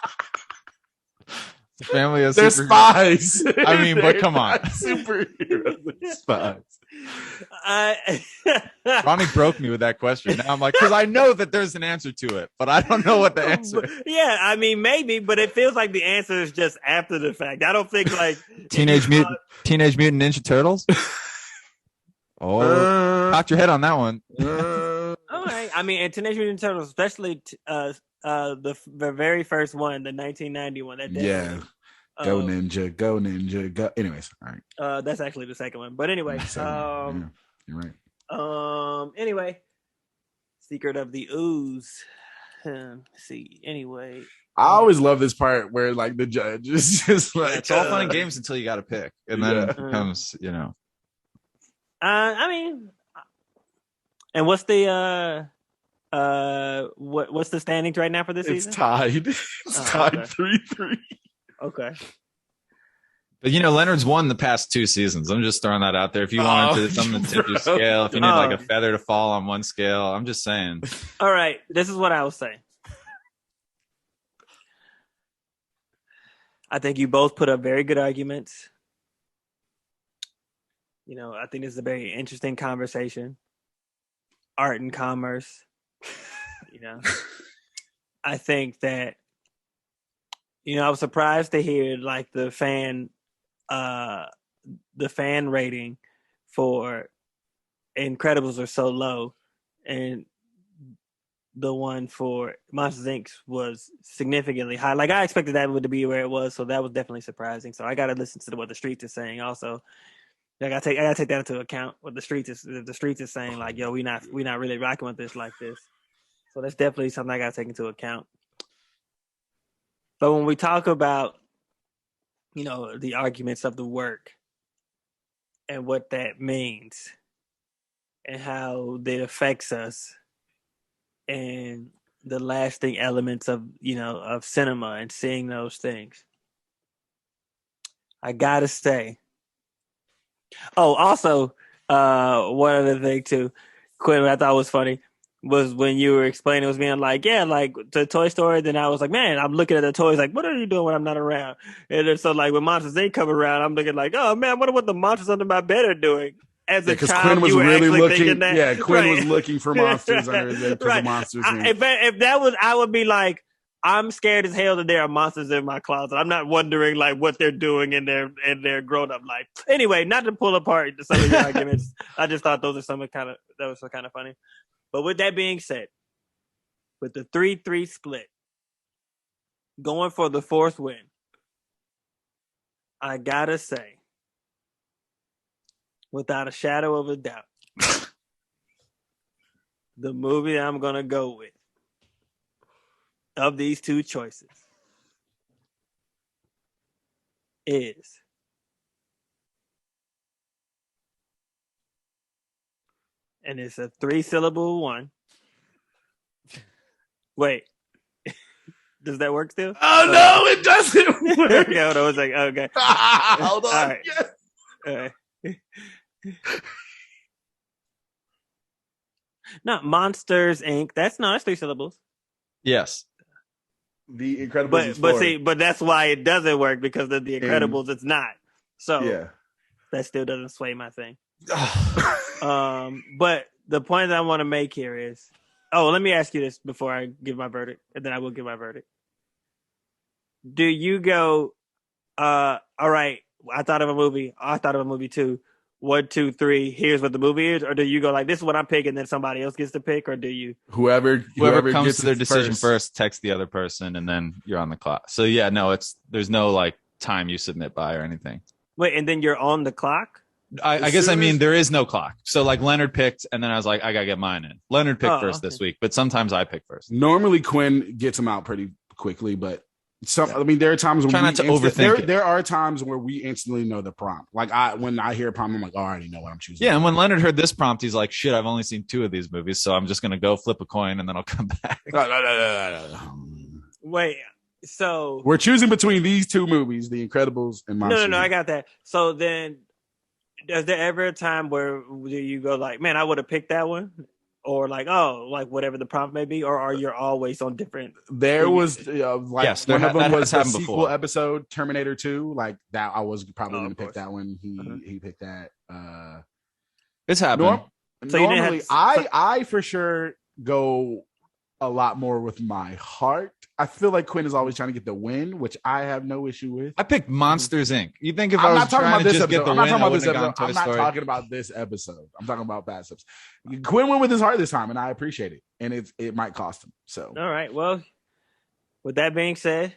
The family of They're spies. I mean, but come on. Superheroes. They're spies. Ronnie broke me with that question. Now I'm like, because I know that there's an answer to it, but I don't know what the answer is. Yeah, I mean, maybe, but it feels like the answer is just after the fact. I don't think like Teenage Mutant Ninja Turtles. Oh, caught your head on that one. All right. I mean, and Teenage Mutant Ninja Turtles, especially the very first one, the 1991. Yeah. Go Ninja, go Ninja, go. Anyways, all right. That's actually the second one. But anyway, yeah, you're right. Anyway, Secret of the Ooze. See. Anyway, I always love this part where like the judge is just like it's all fun and games until you got to pick, and then it becomes, I mean, and what's the what's the standings right now for this season? It's tied. It's tied 3-3. Okay. But Leonard's won the past 2 seasons. I'm just throwing that out there. If you wanted to something to tip your scale, if you need like a feather to fall on one scale, I'm just saying. All right, this is what I will say. I think you both put up very good arguments. I think this is a very interesting conversation. Art and commerce. I think that I was surprised to hear like the fan rating for Incredibles are so low, and the one for Monsters Inc. was significantly high. Like I expected that to be where it was, so that was definitely surprising. So I got to listen to what the streets is saying. Also, I got to take that into account. What the streets is saying, like, yo, we not really rocking with this like this. So that's definitely something I got to take into account. But when we talk about, the arguments of the work and what that means and how it affects us and the lasting elements of, of cinema and seeing those things, I got to say. Oh, also, one other thing too, Quinn, what I thought was funny was when you were explaining, it was being like, yeah, like the Toy Story. Then I was like, man, I'm looking at the toys like, what are you doing when I'm not around? And then so like when Monsters Inc. come around, I'm looking like, oh man, I wonder what the monsters under my bed are doing. As a child, Quinn was you were really actually looking. thinking that. Yeah, Quinn right. was looking for monsters under his bed because of Monsters Inc. If that was, I would be like, I'm scared as hell that there are monsters in my closet. I'm not wondering like what they're doing in their grown up life. Anyway, not to pull apart some of your arguments. I just thought that was kind of funny. But with that being said, with the 3-3 split, going for the fourth win, I gotta say, without a shadow of a doubt, the movie I'm gonna go with of these two choices is and it's a 3-syllable one. Wait. Does that work still? Oh no, it doesn't work. Okay, hold on a second. Okay. Hold on. All right. Yes. All right. Not Monsters Inc. That's 3 syllables. Yes. The Incredibles. But that's why it doesn't work, because of the Incredibles. It's not. So yeah, that still doesn't sway my thing. But the point that I want to make here is, let me ask you this before I give my verdict, and then I will give my verdict. Do you go, all right, I thought of a movie too. 1, 2, 3. Here's what the movie is, or do you go like, this is what I'm picking, then somebody else gets to pick, or do you? Whoever comes to their decision first, text the other person, and then you're on the clock. So yeah, no, there's no like time you submit by or anything. Wait, and then you're on the clock? I guess I mean there is no clock. So like Leonard picked, and then I was like, I gotta get mine in. Leonard picked first this week, but sometimes I pick first. Normally Quinn gets them out pretty quickly, but I mean, there are times when try not to overthink it. There are times where we instantly know the prompt. Like when I hear a prompt, I'm like, oh, I already know what I'm choosing. Yeah, and when Leonard heard this prompt, he's like, shit, I've only seen 2 of these movies, so I'm just gonna go flip a coin and then I'll come back. Wait, so we're choosing between these 2 movies, The Incredibles and Monsters. No, I got that. So then, is there ever a time where you go like, man, I would have picked that one? Or like, oh, like whatever the prompt may be, or are you always on different? There was like yes, one of them was the sequel before. Episode Terminator 2. Like that, I was probably going to pick that one. Uh-huh. He picked that. It's happened. So normally, I for sure go a lot more with my heart. I feel like Quinn is always trying to get the win, which I have no issue with. I picked Monsters Inc. You think if I'm I was not talking trying about to this just episode. get the I'm not win, talking I about this wouldn't have episode. gone I'm Toy not Story. talking about this episode. I'm talking about past episodes. Quinn went with his heart this time, and I appreciate it. And it might cost him. So all right. Well, with that being said,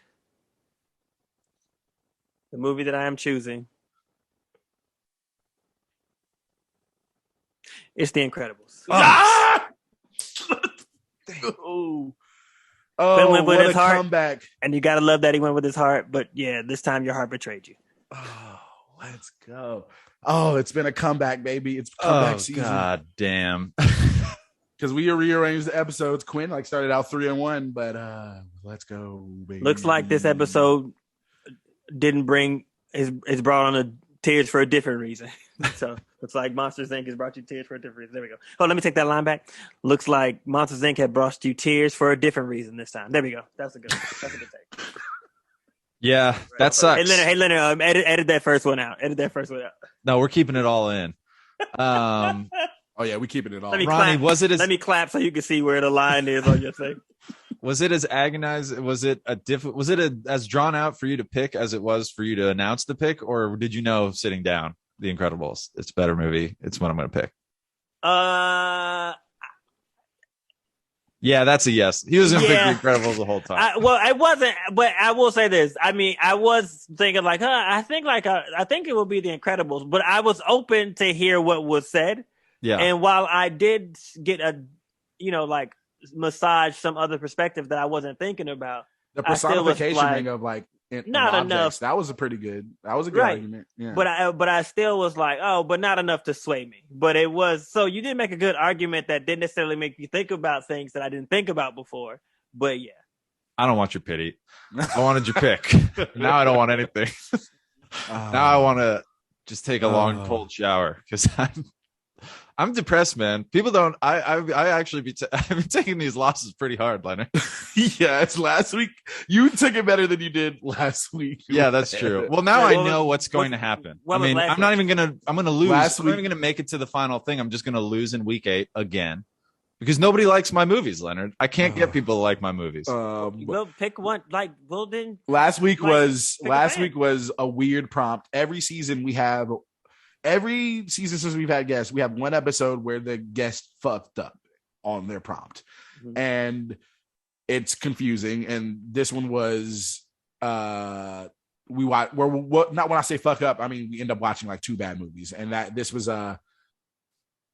the movie that I am choosing is The Incredibles. Oh, went with what his a heart. comeback. And you gotta love that he went with his heart. But yeah, this time your heart betrayed you. Oh, let's go. Oh, it's been a comeback, baby. It's comeback season. God damn. Because we rearranged the episodes. Quinn started out 3-1, but let's go, baby. Looks like this episode didn't bring is brought on the tears for a different reason. So looks like Monsters Inc. has brought you tears for a different reason. There we go. Oh, let me take that line back. Looks like Monsters Inc. had brought you tears for a different reason this time. There we go. That's a good take. Yeah, that sucks. Hey Leonard, edit that first one out. No, we're keeping it all in. Oh yeah, we keeping it all. Ronnie, clap. Let me clap so you can see where the line is on your thing. Was it as agonized? Was it as drawn out for you to pick as it was for you to announce the pick, or did you know sitting down, The Incredibles, it's a better movie, it's what I'm going to pick? Yeah, that's a yes. He was going to pick The Incredibles the whole time. I wasn't, but I will say this. I mean, I was thinking like, I think it will be The Incredibles, but I was open to hear what was said. Yeah. And while I did get like massage some other perspective that I wasn't thinking about, the personification thing of like not objects, enough. That was a good argument. Yeah. But I still was like, oh, but not enough to sway me. But it was, so you did make a good argument that didn't necessarily make me think about things that I didn't think about before. But yeah. I don't want your pity. I wanted your pick. Now I don't want anything. Now I want to just take a long cold shower because I'm depressed, man. People don't. I actually I've been taking these losses pretty hard, Leonard. Yeah, it's last week. You took it better than you did last week. Yeah, that's true. Well, now I know what's going to happen. I'm gonna lose. I'm not even gonna make it to the final thing. I'm just gonna lose in week 8 again because nobody likes my movies, Leonard. I can't get people to like my movies. Well, pick one. Like, well, then last week was a weird prompt. Every season since we've had guests, we have one episode where the guest fucked up on their prompt. Mm-hmm. And it's confusing. And this one was not when I say fuck up, I mean we end up watching like 2 bad movies. And this was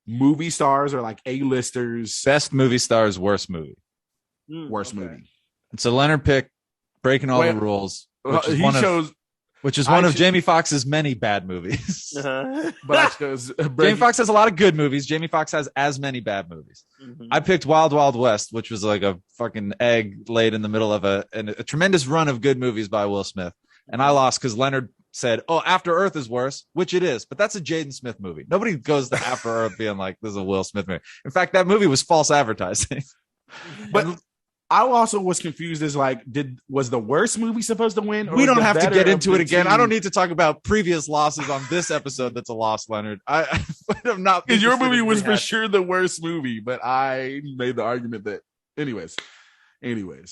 movie stars or like A-listers. Best movie stars, worst movie. Worst movie. And so Leonard picked Breaking All the Rules, which is one of Jamie Foxx's many bad movies. Uh-huh. But Jamie Foxx has a lot of good movies. Jamie Foxx has as many bad movies. Mm-hmm. I picked Wild Wild West, which was like a fucking egg laid in the middle of a tremendous run of good movies by Will Smith. And I lost because Leonard said, "Oh, After Earth is worse," which it is, but that's a Jaden Smith movie. Nobody goes to After Earth being like, "This is a Will Smith movie." In fact, that movie was false advertising. But I also was confused as like, was the worst movie supposed to win? We don't have to get into it again. I don't need to talk about previous losses on this episode. That's a loss, Leonard. I'm not. Because your movie was for sure the worst movie, but I made the argument that, anyways.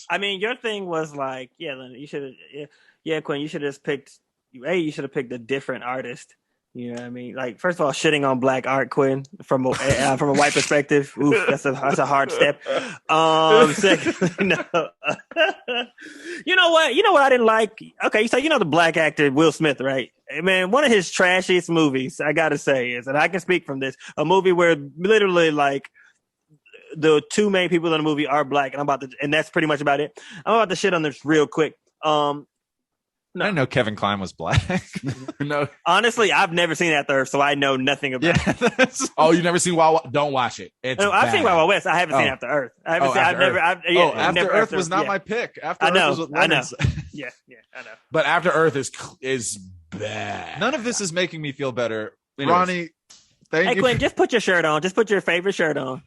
I mean, your thing was like, yeah, Leonard, you should have, Quinn, you should have picked. You should have picked a different artist You know what I mean? Like, first of all, shitting on black art, Quinn, from a white perspective, oof, that's a hard step. Secondly, no. You know what? You know what I didn't like? Okay, so you know the black actor Will Smith, right? Man, one of his trashiest movies, I gotta say, is, and I can speak from this, a movie where literally like the two main people in the movie are black, and that's pretty much about it. I'm about to shit on this real quick. No. I didn't know Kevin Kline was black. No, honestly, I've never seen After Earth, so I know nothing about it. Oh, you never seen Wild? Don't watch it. No, I've seen Wild West. I haven't seen After Earth. I haven't seen. After Earth was not my pick. After Earth was what Leonard said. Yeah, I know. But After Earth is bad. None of this is making me feel better, Anyways. Ronnie. Thank you. Hey, Quinn, just put your shirt on. Just put your favorite shirt on.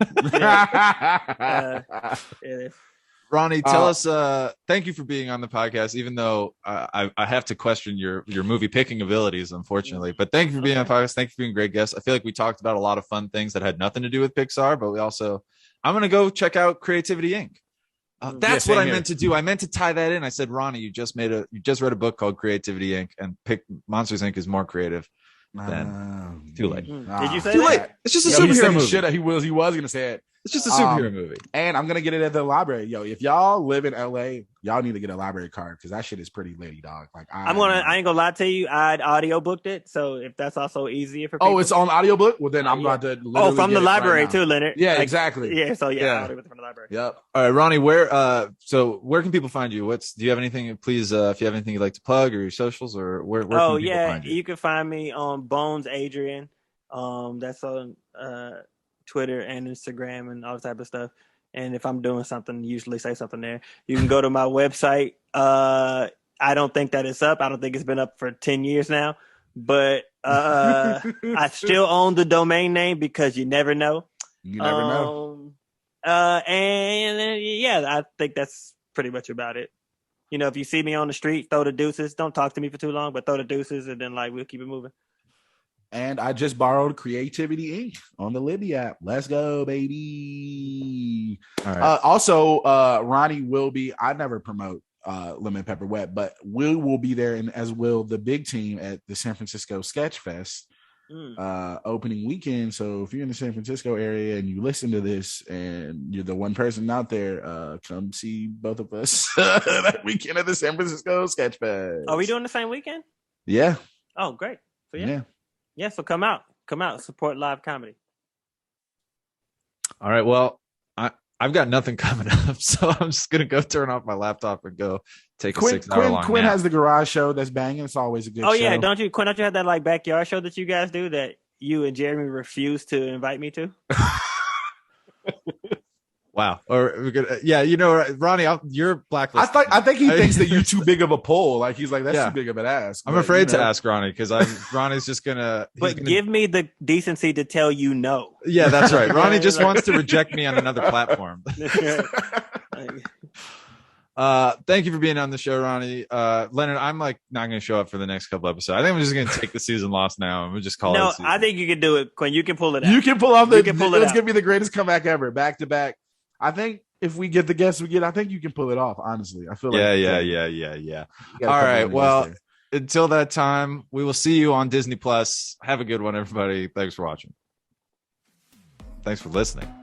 Ronnie, tell us. Thank you for being on the podcast, even though I have to question your movie picking abilities, unfortunately. But thank you for being on the podcast. Thank you for being a great guest. I feel like we talked about a lot of fun things that had nothing to do with Pixar, but I'm going to go check out Creativity Inc. That's what I meant to do. I meant to tie that in. I said, Ronnie, you just read a book called Creativity Inc. and Monsters Inc. is more creative. Then too late. Did you say too that? late? It's just a superhero movie. He was going to say it. It's just a superhero movie. And I'm going to get it at the library. Yo, if y'all live in LA, y'all need to get a library card because that shit is pretty lady, dog. Like I ain't gonna lie to you. I'd audio booked it. So if that's also easier for people. Oh, it's on audiobook? Well, then I'm about to from the library too, Leonard. Yeah, exactly. Yeah, so I'll do it from the library. Yep. All right, Ronnie, where can people find you? Do you have anything, please, if you have anything you'd like to plug or your socials or where can people find you? You can find me on Bones Adrian. That's on Twitter and Instagram and all type of stuff. And if I'm doing something, usually say something there. You can go to my website. I don't think that it's up. I don't think it's been up for 10 years now. But I still own the domain name because you never know. You never know. I think that's pretty much about it. You know, if you see me on the street, throw the deuces. Don't talk to me for too long, but throw the deuces, and then we'll keep it moving. And I just borrowed Creativity Inc. on the Libby app. Let's go, baby. All right. Also, Ronnie will be, I never promote Lemon Pepper Wet, but will be there, and as will the big team at the San Francisco Sketch Fest opening weekend. So if you're in the San Francisco area and you listen to this and you're the one person out there, come see both of us that weekend at the San Francisco Sketch Fest. Are we doing the same weekend? Yeah. Oh, great. So yeah, so come out, support live comedy. All right, well, I've got nothing coming up, so I'm just gonna go turn off my laptop and go take a 6-hour long Quinn nap. has the garage show that's banging. It's always a good show. Oh yeah, don't you have that backyard show that you guys do that you and Jeremy refuse to invite me to? Wow. Or we're gonna, Ronnie, you're blacklisted. I think he thinks that you're too big of a pull. Like he's like, that's too big of an ask. I'm afraid to ask Ronnie because Ronnie's just gonna. Give me the decency to tell you no. Yeah, that's right. Ronnie just wants to reject me on another platform. Thank you for being on the show, Ronnie. Leonard, I'm not going to show up for the next couple episodes. I think I'm just going to take the season loss now and we'll just call it. No, I think you can do it, Quinn. You can pull it out. You can pull off it's going to be the greatest comeback ever, back to back. I think if we get the guests we get, I think you can pull it off. Honestly, I feel like yeah. All right. Well, until that time, we will see you on Disney Plus. Have a good one, everybody. Thanks for watching. Thanks for listening.